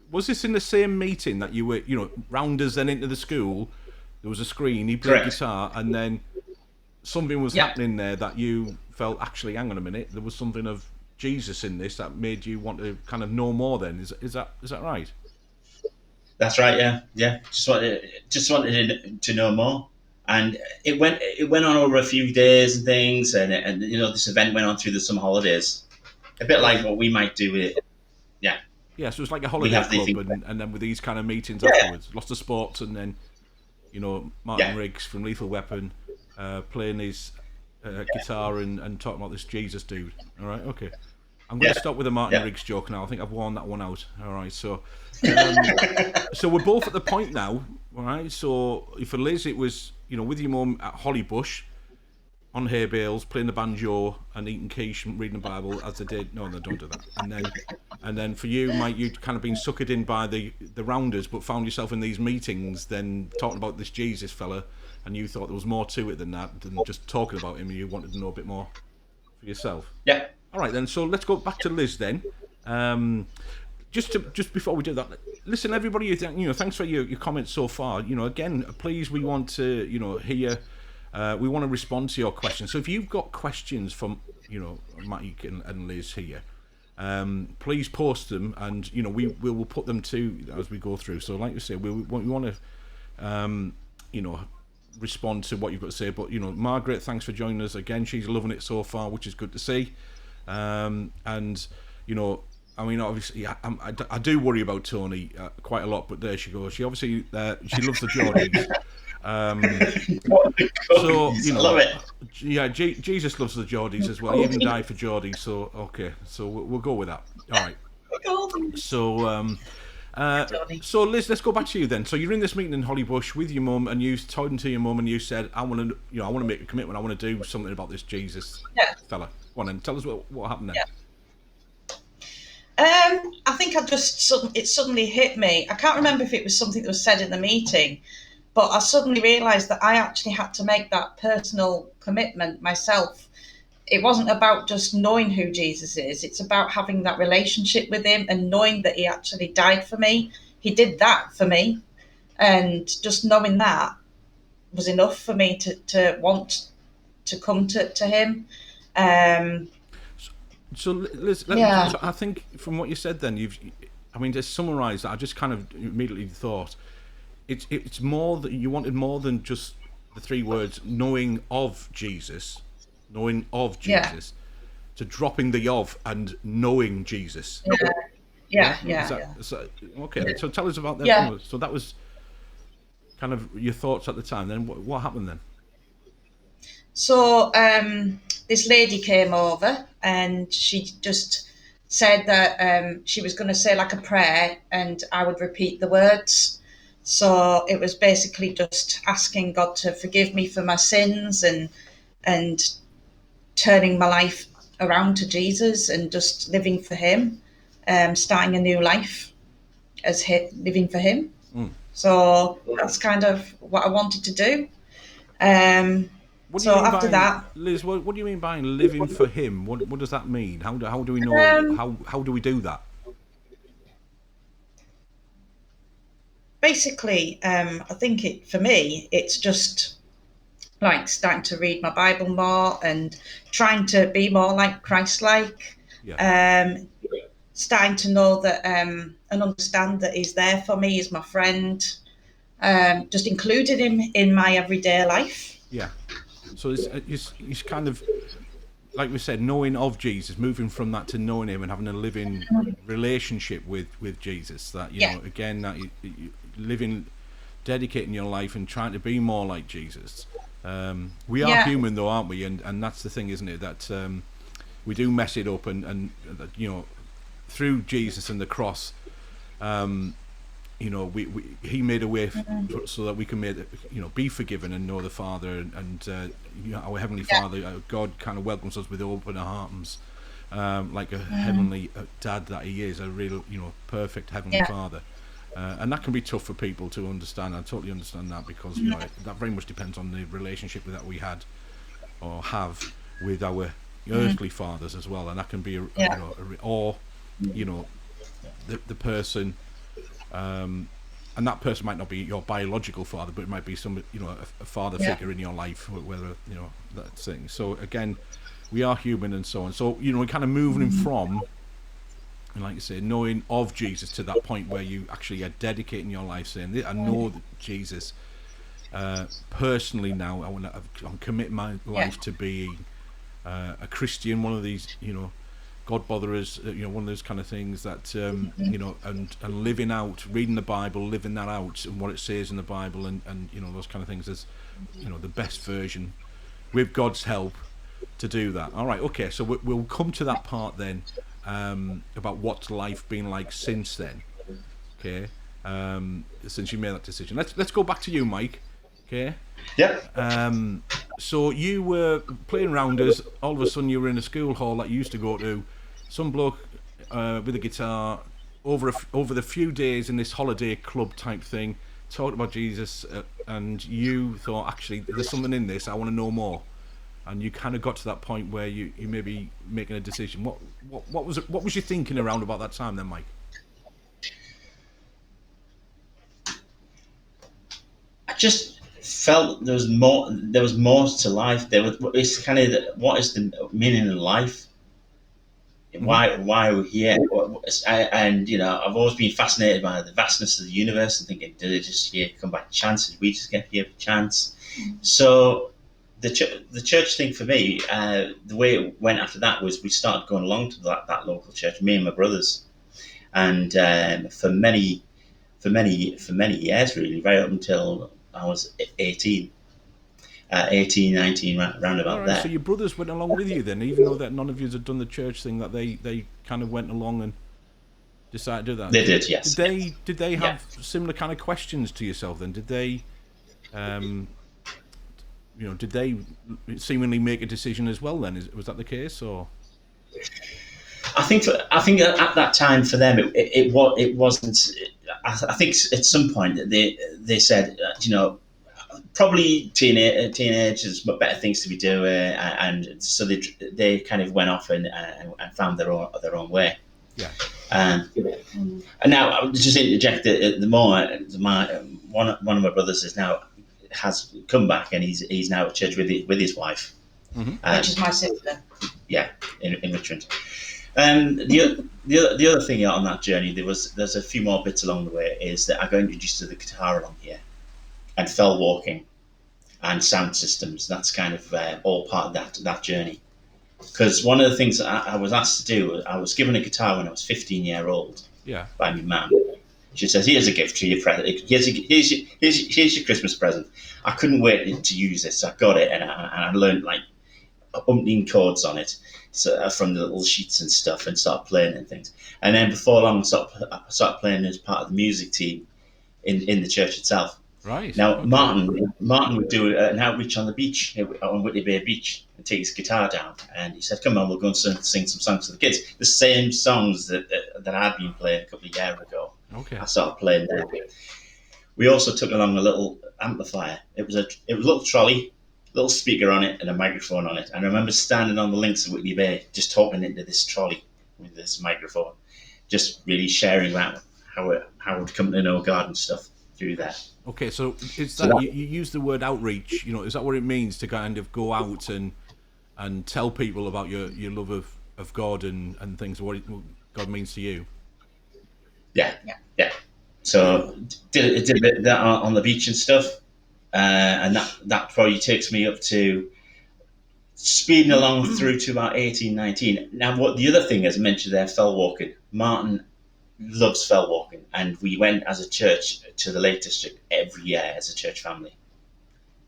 was this in the same meeting that you were, rounders then into the school? There was a screen, he played guitar, and then something was happening there that you felt, actually, hang on a minute, there was something of Jesus in this that made you want to kind of know more. Then is that right? That's right. Yeah. Just wanted to know more, and it went on over a few days and things, and this event went on through the summer holidays, a bit like what we might do with. Yeah, so it's like a we holiday have the club, thing. and then with these kind of meetings Yeah. afterwards, lots of sports, and then Martin Yeah. Riggs from Lethal Weapon playing his guitar and talking about this Jesus dude. All right, okay. I'm going to Yeah. stop with the Martin Yeah. Riggs joke now. I think I've worn that one out. All right, so so we're both at the point now. All right, so for Liz, it was with your mum at Hollybush on hay bales, playing the banjo and eating quiche and reading the Bible as they did. No, they don't do that. And then for you, Mike, you'd kind of been suckered in by the rounders, but found yourself in these meetings, then talking about this Jesus fella, and you thought there was more to it than that, than just talking about him, and you wanted to know a bit more for yourself. Yeah. All right, then. So let's go back to Liz then. Just before we do that, listen, everybody. Thanks for your comments so far. Again, please, we want to hear. We want to respond to your questions. So if you've got questions from Mike and Liz here, please post them, and we will put them to as we go through. So like you say, we want to respond to what you've got to say. But Margaret, thanks for joining us again. She's loving it so far, which is good to see. And I mean, obviously, I do worry about Tony quite a lot, but there she goes. She obviously she loves the Geordies. So I love it. Yeah, Jesus loves the Geordies as well. He even died for Geordies. So okay, so we'll go with that. All right. So so Liz, let's go back to you then. So you're in this meeting in Hollybush with your mum, and you told to your mum, and you said, "I want to make a commitment. I want to do something about this Jesus fella." Go on then, tell us what happened then. Yeah. I think it suddenly hit me. I can't remember if it was something that was said in the meeting, but I suddenly realised that I actually had to make that personal commitment myself. It wasn't about just knowing who Jesus is. It's about having that relationship with him and knowing that he actually died for me. He did that for me. And just knowing that was enough for me to want to come to him. So Liz, I think from what you said then, to summarise that, I just kind of immediately thought it's more that you wanted more than just the three words knowing of Jesus, to dropping the of and knowing Jesus. So, okay, so tell us about that. Yeah. So that was kind of your thoughts at the time. Then what happened then? So this lady came over and she just said that she was going to say like a prayer and I would repeat the words. So it was basically just asking God to forgive me for my sins and turning my life around to Jesus and just living for him, starting a new life as living for him. So that's kind of what I wanted to do. What do you mean after that, Liz? What do you mean by living for him? What does that mean? How do we know? How do we do that? Basically, I think for me, it's just like starting to read my Bible more and trying to be more like Christ-like. Starting to know that and understand that he's there for me, he's my friend. Just included him in my everyday life. Yeah. So it's kind of, like we said, knowing of Jesus, moving from that to knowing him and having a living relationship with Jesus. That again, that you living, dedicating your life and trying to be more like Jesus. We are human, though, aren't we? And that's the thing, isn't it? That we do mess it up, and through Jesus and the cross. He made a way so that we can be forgiven and know the Father, and our Heavenly Father, God, kind of welcomes us with open arms, like a heavenly dad that he is, a real perfect Heavenly Father, and that can be tough for people to understand. I totally understand that, because that very much depends on the relationship that we had or have with our earthly fathers as well, and that can be the person. And that person might not be your biological father, but it might be some, a father figure in your life, whether that thing. So again, we are human and so on. So we're kind of moving from, and like you say, knowing of Jesus to that point where you actually are dedicating your life, saying, "I know Jesus personally now. I'm committing my life to being a Christian, one of these, God botherers, one of those kind of things that and living out, reading the Bible, living that out, and what it says in the Bible, and those kind of things is the best version with God's help to do that. All right, okay, so we'll come to that part then, about what's life been like since then. Okay, since you made that decision, let's go back to you, Mike. Okay. Yeah. So you were playing rounders. All of a sudden, you were in a school hall that you used to go to. Some bloke with a guitar over the few days in this holiday club type thing talked about Jesus, and you thought, actually, there's something in this. I want to know more. And you kind of got to that point where you may be making a decision. What was you thinking around about that time then, Mike? I just felt there was more. There was more to life. It's kind of what is the meaning of life? Why are we here? And I've always been fascinated by the vastness of the universe and thinking, did it just here come by chance? Did we just get here by chance? So the church thing for me, the way it went after that was we started going along to that local church, me and my brothers, and for many years really, right up until I was 18, 19, round about there. So your brothers went along with you then, even though that none of you had done the church thing, that they kind of went along and decided to do that. They did, yes. Did they have similar kind of questions to yourself then? Did they, did they seemingly make a decision as well then? Was that the case, or? I think at that time for them it wasn't. I think at some point they said, probably teenagers, but better things to be doing, and so they kind of went off and found their own way. Yeah. And now I'll just interject the more. One of my brothers has come back, and he's now at church with his wife, which is my sister. Yeah, in Richmond. The other thing on that journey, there's a few more bits along the way, is that I got introduced to the guitar along here, and fell walking, and sound systems. That's kind of all part of that journey. Because one of the things that I was asked to do, I was given a guitar when I was 15 years old. Yeah. By my mum. She says, "Here's a gift for your present. Here's your Christmas present." I couldn't wait to use it, so I got it, and I learned like umpteen chords on it, so from the little sheets and stuff, and started playing and things. And then before long, I started playing as part of the music team in the church itself. Right. Now, okay. Martin would do an outreach on the beach, on Whitley Bay Beach, and take his guitar down. And he said, "Come on, we'll go and sing some songs to the kids." The same songs that I'd been playing a couple of years ago. Okay. I started playing there. We also took along a little amplifier. It was a little trolley, little speaker on it, and a microphone on it. And I remember standing on the links of Whitley Bay, just talking into this trolley with this microphone, just really sharing about how we'd come to know God and stuff through that. Okay, so is that you use the word outreach? Is that what it means to kind of go out and tell people about your love of God and things, what God means to you? Yeah. So did a bit of that on the beach and stuff, and that probably takes me up to speeding along through to about 18, 19. Now, what the other thing, as I mentioned there, fell walking. Martin loves fell walking, and we went as a church to the Lake District every year as a church family,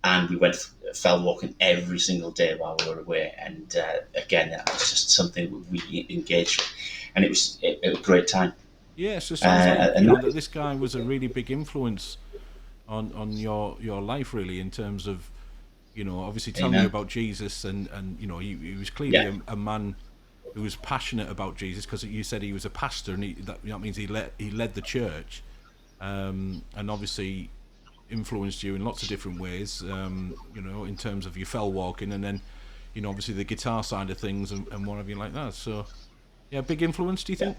and we went fell walking every single day while we were away. And again, that was just something we engaged with, and it was a great time. Yeah, so it sounds like that this guy was a really big influence on your life, really, in terms of obviously telling you about Jesus, and he was clearly a man who was passionate about Jesus, because you said he was a pastor, and that means he led the church, and obviously influenced you in lots of different ways, in terms of your fell walking, and then obviously the guitar side of things and what have you like that. So yeah, big influence, do you think?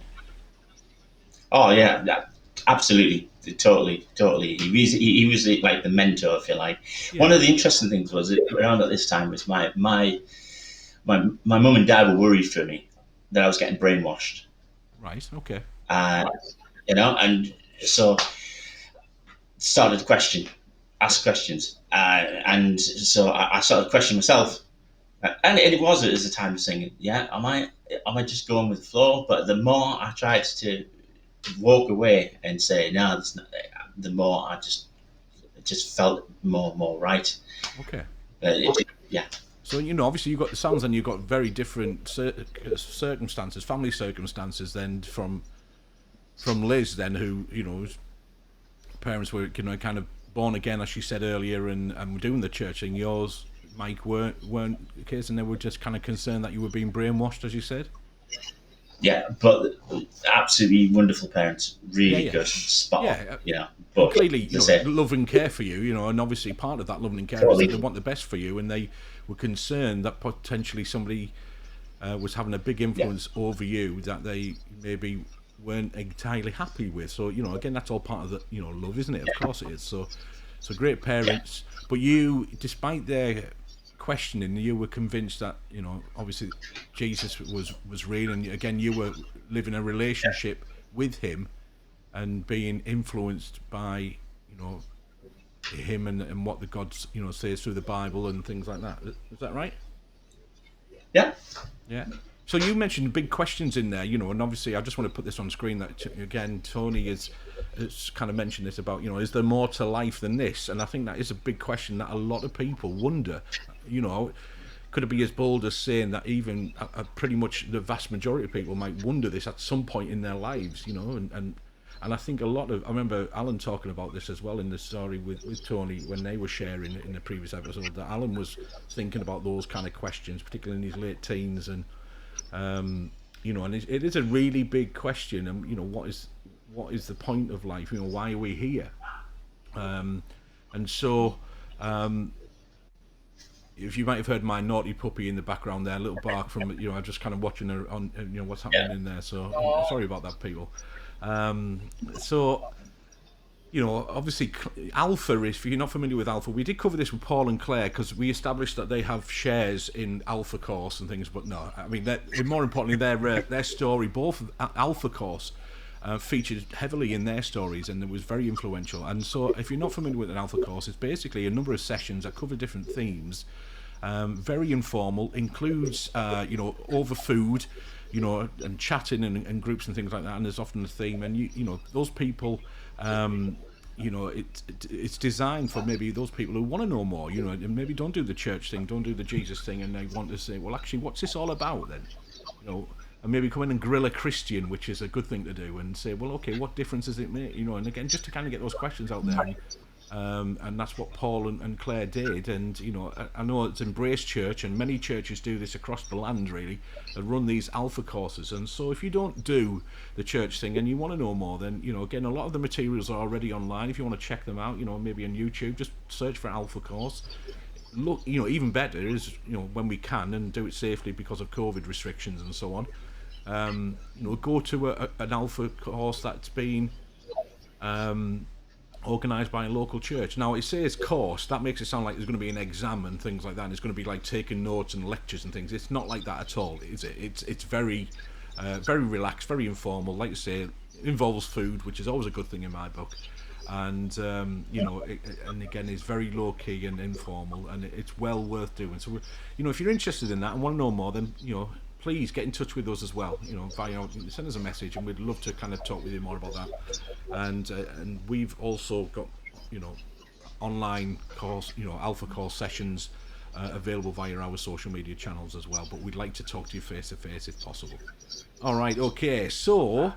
Oh yeah, absolutely, totally. He was like the mentor, if you like. Yeah. One of the interesting things was around at this time was my mum and dad were worried for me that I was getting brainwashed. Right. Okay. And so started to ask questions, and so I started questioning myself, and it was a time of saying, "Yeah, am I just going with the flow? But the more I tried to walk away and say, no, that's not, the more I just felt more and more right. Okay. Yeah. So, obviously you've got the sounds, and you've got very different circumstances, family circumstances, then from Liz, then who whose parents were kind of born again, as she said earlier, and were doing the church thing. Yours, Mike, weren't the case, and they were just kind of concerned that you were being brainwashed, as you said. Yeah, but absolutely wonderful parents, really Yeah. good, spot on, Yeah. But And clearly, say, love and care for you, and obviously part of that love and care is totally. that they want the best for you, and they were concerned that potentially somebody was having a big influence over you that they maybe weren't entirely happy with. So again, that's all part of the love, isn't it? Of course it is. So great parents, but you, despite their questioning, you were convinced that obviously Jesus was real, and again you were living a relationship with him and being influenced by him and what the gods says through the Bible and things like that. Is that right? Yeah. Yeah. So you mentioned big questions in there, and obviously I just want to put this on screen that again Tony has kind of mentioned this about is there more to life than this? And I think that is a big question that a lot of people wonder. Could it be as bold as saying that even pretty much the vast majority of people might wonder this at some point in their lives, and I think I remember Alan talking about this as well in the story with Tony when they were sharing in the previous episode, that Alan was thinking about those kind of questions, particularly in his late teens, and and it is a really big question. And what is the point of life? Why are we here? And so if you might have heard my naughty puppy in the background there, a little bark from I'm just kind of watching her on what's happening in there. So sorry about that, people. So obviously Alpha, if you're not familiar with Alpha, we did cover this with Paul and Claire because we established that they have shares in Alpha Course and things, but no, I mean, more importantly, their story, both Alpha Course, featured heavily in their stories, and it was very influential. And so if you're not familiar with an Alpha Course, it's basically a number of sessions that cover different themes, very informal, includes over food, and chatting and groups and things like that, and there's often a theme, and those people, it's designed for maybe those people who want to know more, and maybe don't do the church thing, don't do the Jesus thing, and they want to say, well, actually, what's this all about then? And maybe come in and grill a Christian, which is a good thing to do, and say, well, okay, what difference does it make? And again, just to kind of get those questions out there. And that's what Paul and Claire did. And I know it's Embrace Church, and many churches do this across the land, really, and run these Alpha courses. And so if you don't do the church thing and you want to know more, then again, a lot of the materials are already online. If you want to check them out, maybe on YouTube, just search for Alpha course. Look, even better is when we can and do it safely because of COVID restrictions and so on. Go to an Alpha course that's been organised by a local church. Now it says course, that makes it sound like there's going to be an exam and things like that, and it's going to be like taking notes and lectures and things. It's not like that at all, is it? It's very very relaxed, very informal. Like you say, it involves food, which is always a good thing in my book, and and again, it's very low key and informal, and it's well worth doing. So if you're interested in that and want to know more, then please get in touch with us as well. Send us a message, and we'd love to kind of talk with you more about that. And we've also got online course, Alpha course sessions available via our social media channels as well. But we'd like to talk to you face to face if possible. All right, okay. So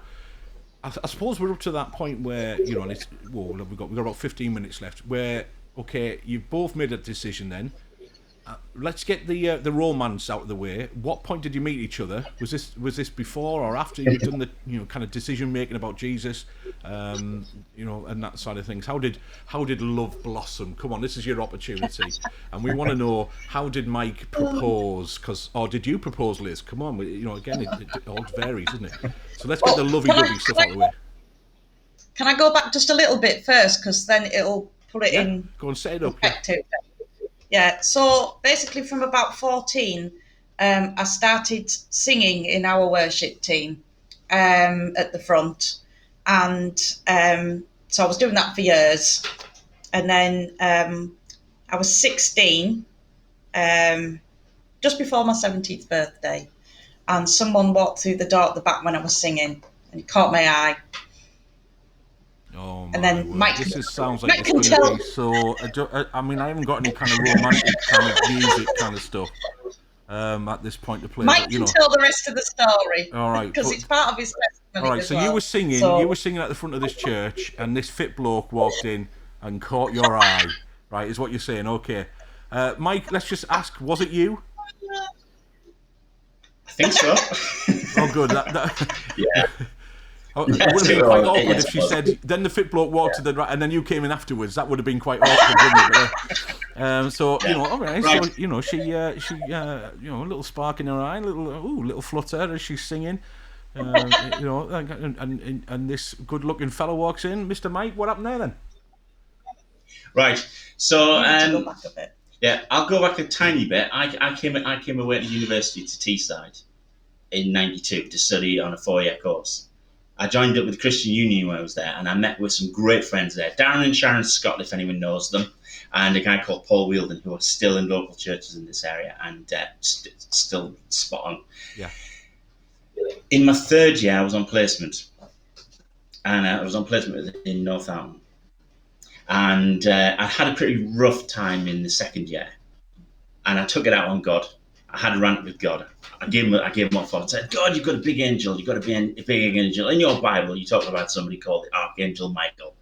I suppose we're up to that point where we've got about 15 minutes left. Where you've both made a decision then. Let's get the romance out of the way. What point did you meet each other? Was this before or after you'd done the kind of decision making about Jesus, and that side of things? How did love blossom? Come on, this is your opportunity, and we want to know, how did Mike propose? Or did you propose, Liz? Come on, again, it all varies, isn't it? So let's get the lovey-dovey stuff out of the way. Can I go back just a little bit first, because then it'll put it in go and set it up. perspective. Yeah, so basically from about 14, I started singing in our worship team at the front. And so I was doing that for years. And then I was 16, just before my 17th birthday. and someone walked through the door at the back when I was singing, and it caught my eye. Oh my And then word! Mike, Sounds like Mike it's can going to tell. be so. I mean, I haven't got any kind of romantic kind of music kind of stuff at this point to play, Mike but you can know. tell the rest of the story. All right, Because it's part of his testimony all right. as So well. you were singing. You were singing at the front of this church, and this fit bloke walked in and caught your eye. Right, is what you're saying? Okay, Mike. Let's just ask: was it you? I think so. Oh, good. Yeah. It would Yes, have been it quite was. awkward Yes, if she it was. said, then the fit bloke walked to the right, and then you came in afterwards. That would have been quite awkward, wouldn't it? So, you know, all right. Right. So, you know, she you know, a little spark in her eye, little flutter as she's singing. You know, and this good-looking fellow walks in. Mr. Mike, what happened there then? Right. So, You need to go back a bit. yeah, I'll go back a tiny bit. I came away to university to Teesside in '92 to study on a 4-year course. I joined up with the Christian Union when I was there, and I met with some great friends there. Darren and Sharon Scott, if anyone knows them, and a guy called Paul Wielden, who are still in local churches in this area and still spot on. Yeah. In my 3rd year, I was on placement, and I was on placement in Northampton. And I had a pretty rough time in the 2nd year, and I took it out on God. I had a rant with God. I gave him one thought. I said, God, you've got a big angel. You've got a big angel. In your Bible, you talk about somebody called the Archangel Michael.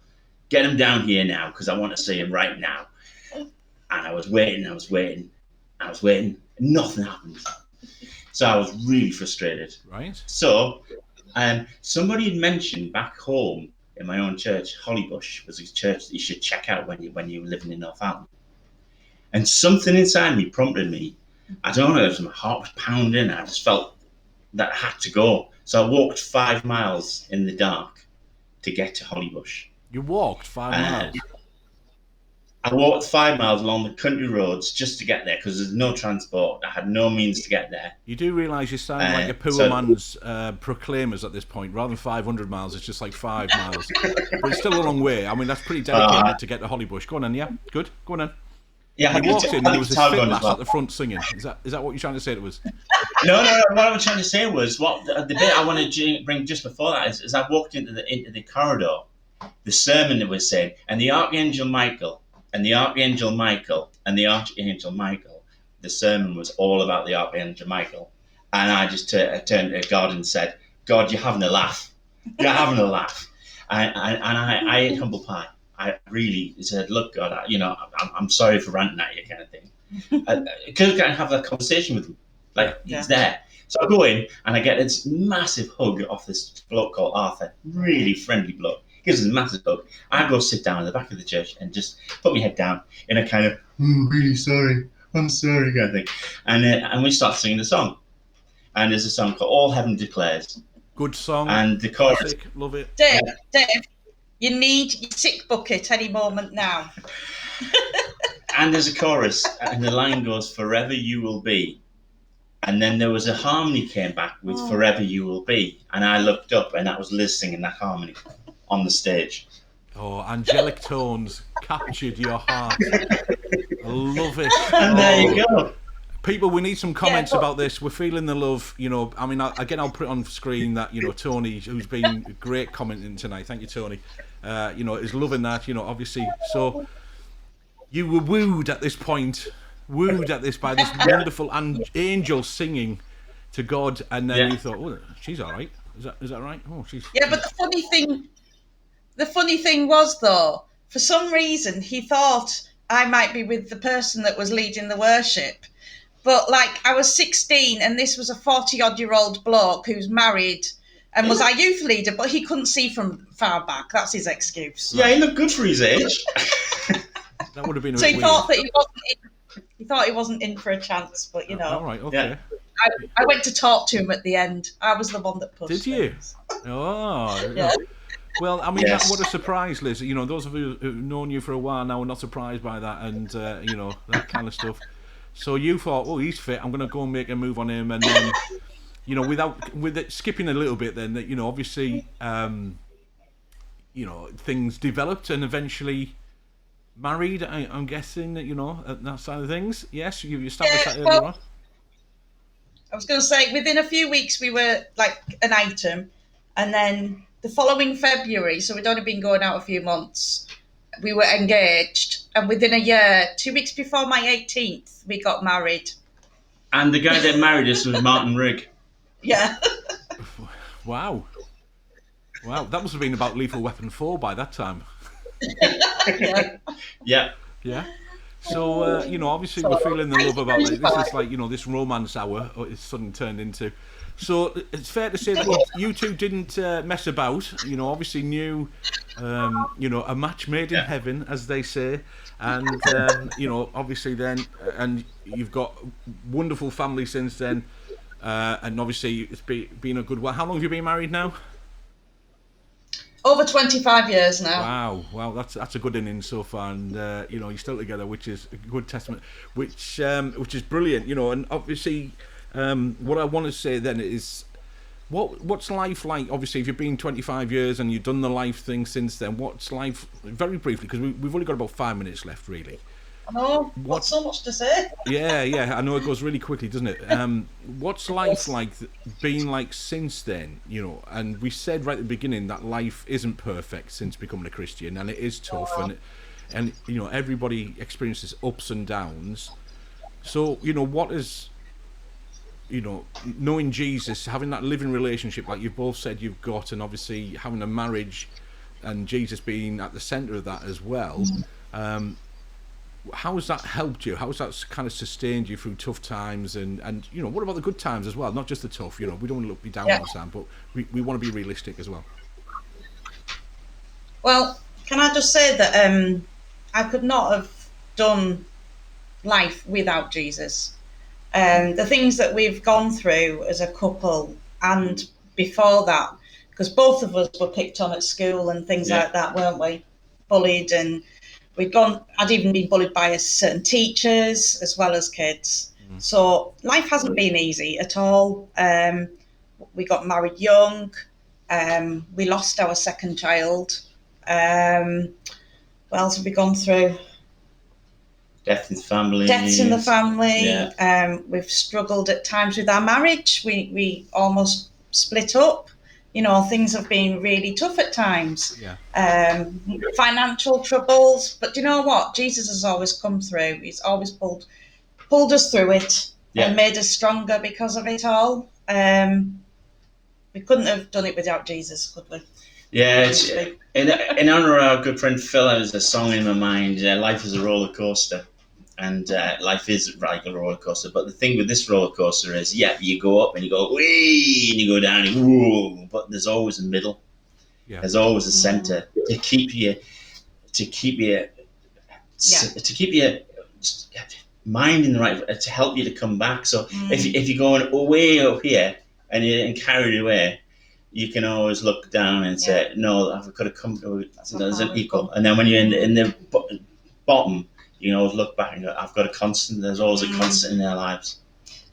Get him down here now, because I want to see him right now. And I was waiting. Nothing happened. So I was really frustrated. Right. So somebody had mentioned back home in my own church, Hollybush was a church that you should check out when you were living in Northampton. And something inside me prompted me. I don't know, my heart was pounding. I just felt that I had to go. So I walked 5 miles in the dark to get to Hollybush. You walked 5 miles? I walked 5 miles along the country roads just to get there because there's no transport. I had no means to get there. You do realise you sound like a poor man's proclaimers at this point. Rather than 500 miles, it's just like 5 miles. But it's still a long way. I mean, that's pretty dedicated to get to Hollybush. Go on then, yeah? Good. Go on then. Yeah, you walked in and there was this fit lass at the front singing. Is that what you're trying to say to us? No. What I was trying to say was the bit I wanted to bring just before that is I walked into the corridor, the sermon that was saying, and the Archangel Michael, and the Archangel Michael, and the Archangel Michael. The sermon was all about the Archangel Michael, and I just turned to God and said, God, you're having a laugh. You're having a laugh. And I ate humble pie. I really said, look, God, I'm sorry for ranting at you, kind of thing. Because I can't have that conversation with him. He's there. So I go in and I get this massive hug off this bloke called Arthur. Really friendly bloke. He gives us a massive hug. I go sit down at the back of the church and just put my head down in a kind of, really sorry, I'm sorry kind of thing. And we start singing the song. And there's a song called All Heaven Declares. Good song. And the chorus. Classic. Love it. Dave, you need your sick bucket any moment now. And there's a chorus, and the line goes, forever you will be. And then there was a harmony came back with forever you will be. And I looked up, and that was Liz singing that harmony on the stage. Oh, angelic tones captured your heart. I love it. And there you go. People, we need some comments about this. We're feeling the love, you know. I mean, again, I'll put it on screen that, you know, Tony, who's been great commenting tonight. Thank you, Tony. You know, is loving that, you know, obviously. So you were wooed at this point, by this wonderful angel singing to God, and then you thought, oh, she's all right. Is that right? Oh, she's. Yeah, but the funny thing was, though, for some reason he thought I might be with the person that was leading the worship. But, I was 16 and this was a 40-odd-year-old bloke who's married and was our youth leader, but he couldn't see from far back. That's his excuse. Yeah, he looked good for his age. That would have been a so bit he weird. thought that he thought he wasn't in for a chance, but, you know. All right, okay. Yeah. I went to talk to him at the end. I was the one that pushed Did you? things. Oh, Yeah. Well, I mean, Yes. what a surprise, Liz. You know, those of you who've known you for a while now are not surprised by that, and you know, that kind of stuff. So you thought, oh, he's fit. I'm going to go and make a move on him, and then, you know, with it skipping a little bit, then you know, obviously, you know, things developed, and eventually married. I'm guessing that, you know, that side of things. Yes, you established that earlier on. I was going to say, within a few weeks, we were like an item. And then the following February, so we'd only been going out a few months, we were engaged. And within a year, 2 weeks before my 18th, we got married. And the guy that married us was Martin Rigg. Yeah. Wow. Wow, that must have been about Lethal Weapon 4 by that time. Yeah. Yeah. Yeah. So, obviously we're feeling the love about it. This is like, this romance hour it's suddenly turned into. So it's fair to say that you two didn't mess about. Obviously knew, a match made in heaven, as they say. And, obviously then, and you've got wonderful family since then. And obviously it's been a good while. How long have you been married now? Over 25 years now. Wow, that's a good innings so far, and you're still together, which is a good testament, which is brilliant, and obviously, what I want to say then is, what's life like? Obviously, if you've been 25 years and you've done the life thing since then, what's life, very briefly, because we've only got about 5 minutes left, really. I know, not so much to say. Yeah, I know it goes really quickly, doesn't it? What's life like, been like since then, and we said right at the beginning that life isn't perfect since becoming a Christian, and it is tough, and everybody experiences ups and downs. So, what is, knowing Jesus, having that living relationship like you've both said you've got, and obviously having a marriage and Jesus being at the centre of that as well, how has that helped you? How has that kind of sustained you through tough times? And what about the good times as well? Not just the tough, we don't want to be down all the time, but we want to be realistic as well. Well, can I just say that I could not have done life without Jesus. The things that we've gone through as a couple and before that, because both of us were picked on at school and things like that, weren't we? Bullied, and I'd even been bullied by certain teachers as well as kids. So life hasn't been easy at all. We got married young. We lost our second child. What else have we gone through? Deaths in the family. Yeah. We've struggled at times with our marriage. We almost split up. Things have been really tough at times. Yeah. Financial troubles, but you know what? Jesus has always come through. He's always pulled us through it and made us stronger because of it all. We couldn't have done it without Jesus, could we? Yeah, in honor of our good friend Phil, there's a song in my mind. Life is a roller coaster, and life is like a roller coaster. But the thing with this roller coaster is, you go up and you go wee, and you go down and whoa. But there's always a middle. Yeah. There's always a center to keep your mind in the right, to help you to come back. So if you're going way up here and you're getting carried away, you can always look down and say, no, I've got to come to there's an equal. And then when you're in the bottom, you can always look back and go, I've got a constant. There's always a constant in their lives.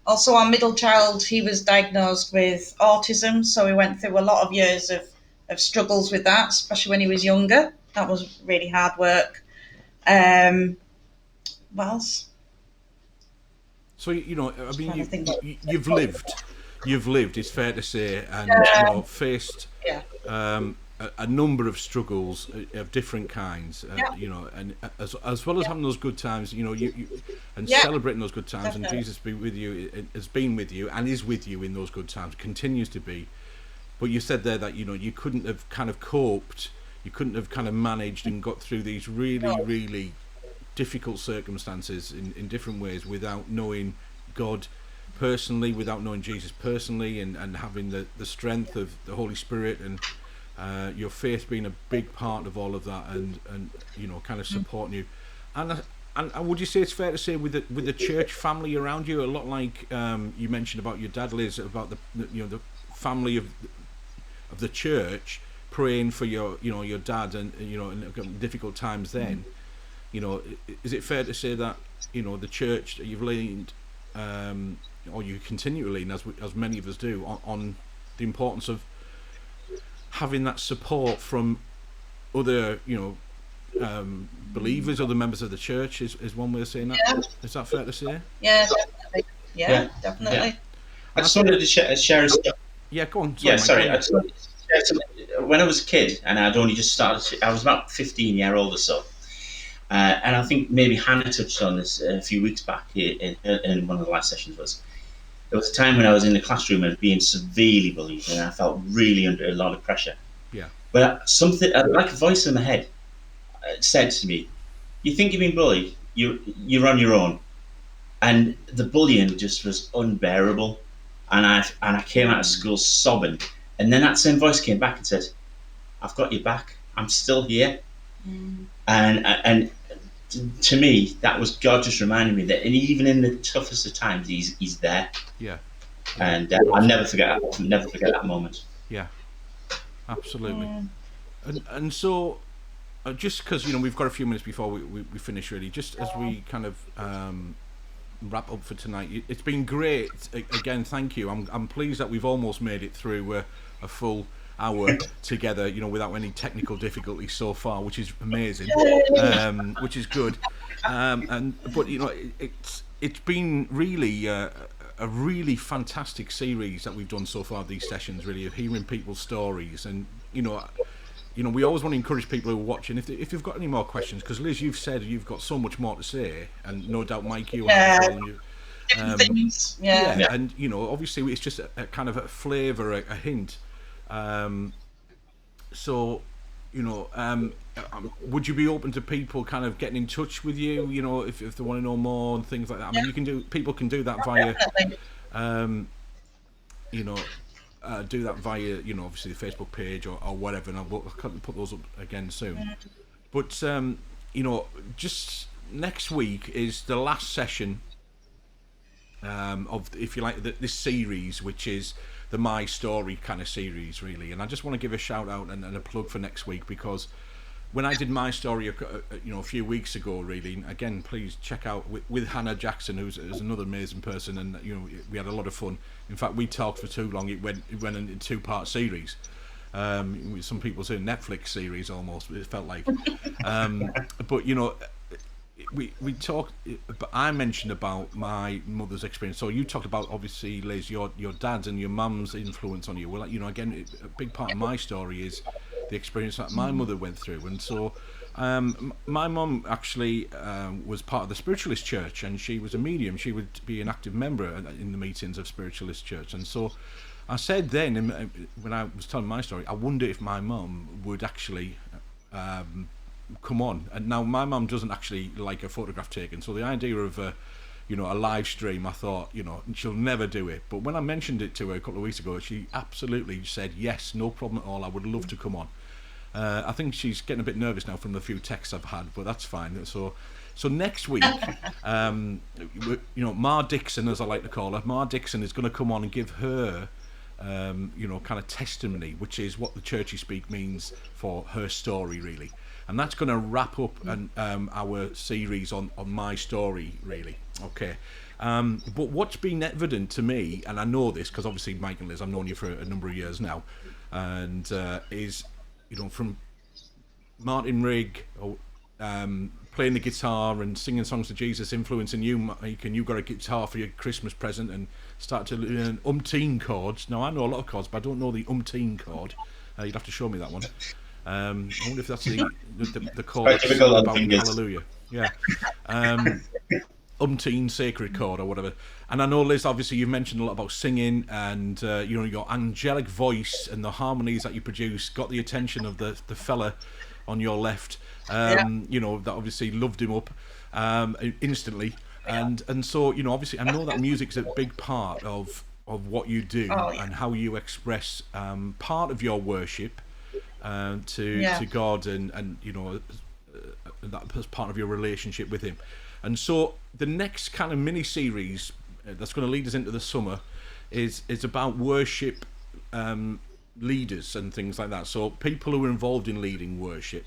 Also, our middle child, he was diagnosed with autism, so we went through a lot of years of struggles with that, especially when he was younger. That was really hard work. What else? So, you've lived, it's fair to say, and faced a number of struggles of different kinds, and as well as having those good times, celebrating those good times. Definitely. And Jesus has been with you and is with you in those good times, continues to be. But you said there that you couldn't have kind of coped, you couldn't have kind of managed and got through these really, really difficult circumstances in different ways without knowing God personally, without knowing Jesus personally, and having the strength of the Holy Spirit and your faith being a big part of all of that, and kind of supporting you. And would you say it's fair to say with the church family around you, a lot like you mentioned about your dad, Liz, about the family of the church praying for your dad and in difficult times then. Is it fair to say that the church that you've leaned, or you continue to lean, as many of us do, on the importance of having that support from other believers, other members of the church, is one way of saying that? Is that fair to say? Yeah, definitely. Yeah, definitely. I just wanted to share a story. Yeah, go on. Sorry, Yeah, Mike, go sorry. on. I just wanted to share when I was a kid and I'd only just started, I was about 15-year-old or so. And I think maybe Hannah touched on this a few weeks back in one of the last sessions. There was a time when I was in the classroom and being severely bullied, and I felt really under a lot of pressure. Yeah. But something like a voice in my head said to me, "You think you've been bullied? You're on your own." And the bullying just was unbearable, and I came out of school sobbing. And then that same voice came back and said, "I've got your back. I'm still here." And to me, that was God just reminding me that, and even in the toughest of times, He's there. Yeah. And I'll never forget that moment. Yeah. Absolutely. And so, just because we've got a few minutes before we finish, really, just as we kind of wrap up for tonight, it's been great. Again, thank you. I'm pleased that we've almost made it through a full hour together, without any technical difficulties so far, which is amazing, which is good. But it's been really a really fantastic series that we've done so far. These sessions, really, of hearing people's stories, and we always want to encourage people who are watching, if you've got any more questions, because Liz, you've said you've got so much more to say, and no doubt Mike, you have as well. And things. and obviously it's just a kind of a flavour, a hint. So, would you be open to people kind of getting in touch with you? If they want to know more and things like that. I mean, people can do that via, do that via, obviously the Facebook page or whatever, and I'll put those up again soon. But just next week is the last session of, if you like, this series, which is the My Story kind of series, really. And I just want to give a shout out and a plug for next week, because when I did My Story a few weeks ago, really, and again, please check out with Hannah Jackson, who's another amazing person, and we had a lot of fun. In fact, we talked for too long. It went in a 2-part series. Some people say Netflix series almost, it felt like. But we talked, but I mentioned about my mother's experience. So you talked about, obviously, Liz, your dad's and your mum's influence on you. Well, again, a big part of my story is the experience that my mother went through. And so my mum actually was part of the Spiritualist Church, and she was a medium. She would be an active member in the meetings of Spiritualist Church. And so I said then, when I was telling my story, I wonder if my mum would actually come on. And now my mum doesn't actually like a photograph taken, so the idea of a live stream, I thought, she'll never do it. But when I mentioned it to her a couple of weeks ago, she absolutely said yes, no problem at all, I would love to come on. I think she's getting a bit nervous now from the few texts I've had, but that's fine. So next week, Ma Dixon, as I like to call her, Ma Dixon is going to come on and give her kind of testimony, which is what the churchy speak means for her story, really. And that's going to wrap up our series on My Story, really. Okay. But what's been evident to me, and I know this because obviously Mike and Liz, I've known you for a number of years now, and is, from Martin Rigg, playing the guitar and singing songs to Jesus, influencing you, Mike, and you got a guitar for your Christmas present and start to learn umpteen chords. Now, I know a lot of chords, but I don't know the umpteen chord. You'd have to show me that one. I wonder if that's the chord that's about in Hallelujah. Yeah. Umpteen sacred chord or whatever. And I know, Liz, obviously you've mentioned a lot about singing, and your angelic voice and the harmonies that you produce got the attention of the fella on your left. That obviously loved him up instantly. And so, you know, obviously I know that music's a big part of what you do and how you express part of your worship to God, and you know, that as part of your relationship with him. And so the next kind of mini series that's going to lead us into the summer is about worship leaders and things like that. So people who are involved in leading worship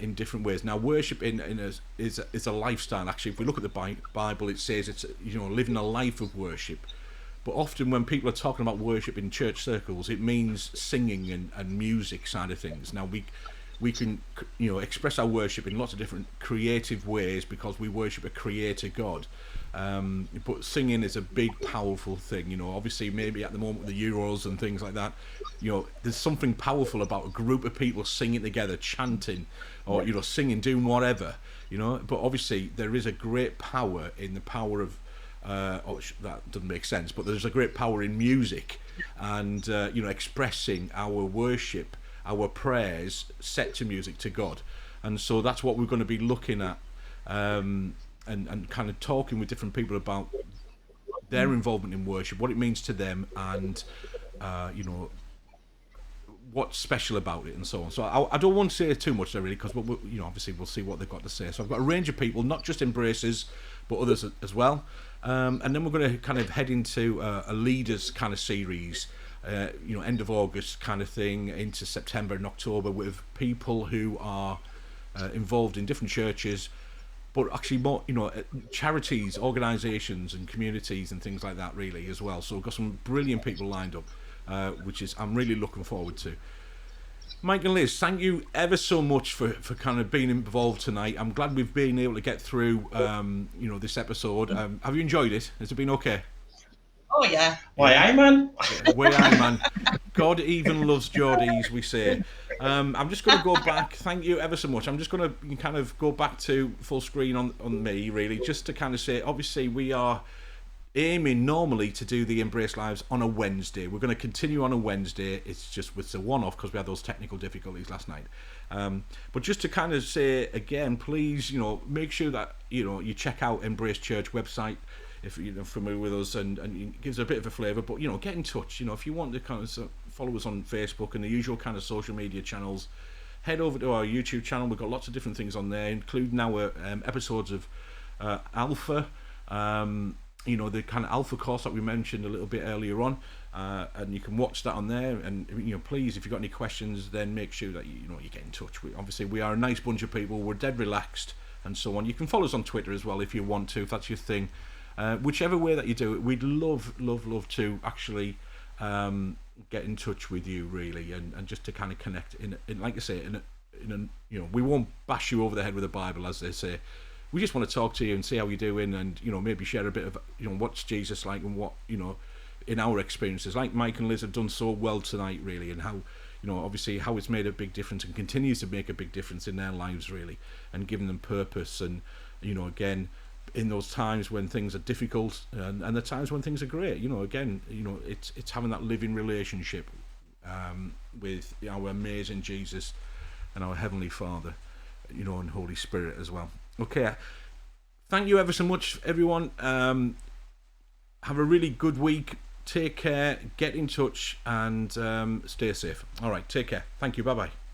in different ways. Now, worship is a lifestyle. Actually, if we look at the Bible, it says it's, you know, living a life of worship. But often when people are talking about worship in church circles, it means singing and music side of things. Now, we can, you know, express our worship in lots of different creative ways because we worship a creator God. But singing is a big, powerful thing. Obviously, maybe at the moment with the Euros and things like that, there's something powerful about a group of people singing together, chanting, or singing, doing whatever. But obviously, there is a great power in the power of. That doesn't make sense, but there's a great power in music, and expressing our worship, our prayers set to music to God, and so that's what we're going to be looking at. And kind of talking with different people about their involvement in worship, what it means to them, and what's special about it, and so on. So I don't want to say too much there, really, because obviously we'll see what they've got to say. So I've got a range of people, not just embracers, but others as well. And then we're going to kind of head into a leaders kind of series, end of August kind of thing, into September and October, with people who are involved in different churches, but actually more, charities, organisations and communities and things like that, really, as well. So we've got some brilliant people lined up, which is I'm really looking forward to. Mike and Liz, thank you ever so much for kind of being involved tonight. I'm glad we've been able to get through, this episode. Have you enjoyed it? Has it been okay? Oh, yeah. Why, aye, man. Way aye, man. God even loves Geordies, we say. I'm just going to go back. Thank you ever so much. I'm just going to kind of go back to full screen on me, really, just to kind of say, obviously, we are aiming normally to do the Embrace Lives on a Wednesday. We're going to continue on a Wednesday. It's a one-off because we had those technical difficulties last night. But just to kind of say again, please, make sure that you check out Embrace Church website if you're familiar with us, and it gives a bit of a flavour. But get in touch. If you want to kind of follow us on Facebook and the usual kind of social media channels, head over to our YouTube channel. We've got lots of different things on there, including our episodes of Alpha. The kind of Alpha course that we mentioned a little bit earlier on, and you can watch that on there. And please, if you've got any questions, then make sure that you get in touch. We are a nice bunch of people. We're dead relaxed and so on. You can follow us on Twitter as well if you want to, if that's your thing. Whichever way that you do it, we'd love to actually get in touch with you, really, and just to kind of connect in like I say, we won't bash you over the head with the Bible, as they say. We just want to talk to you and see how you're doing, and maybe share a bit of what's Jesus like, and what in our experiences, like Mike and Liz have done so well tonight, really, and how obviously how it's made a big difference and continues to make a big difference in their lives, really, and giving them purpose, and again, in those times when things are difficult, and the times when things are great, it's having that living relationship with our amazing Jesus and our Heavenly Father, and Holy Spirit as well. Okay, thank you ever so much, everyone. Have a really good week. Take care, get in touch, and stay safe. All right, take care. Thank you. Bye-bye.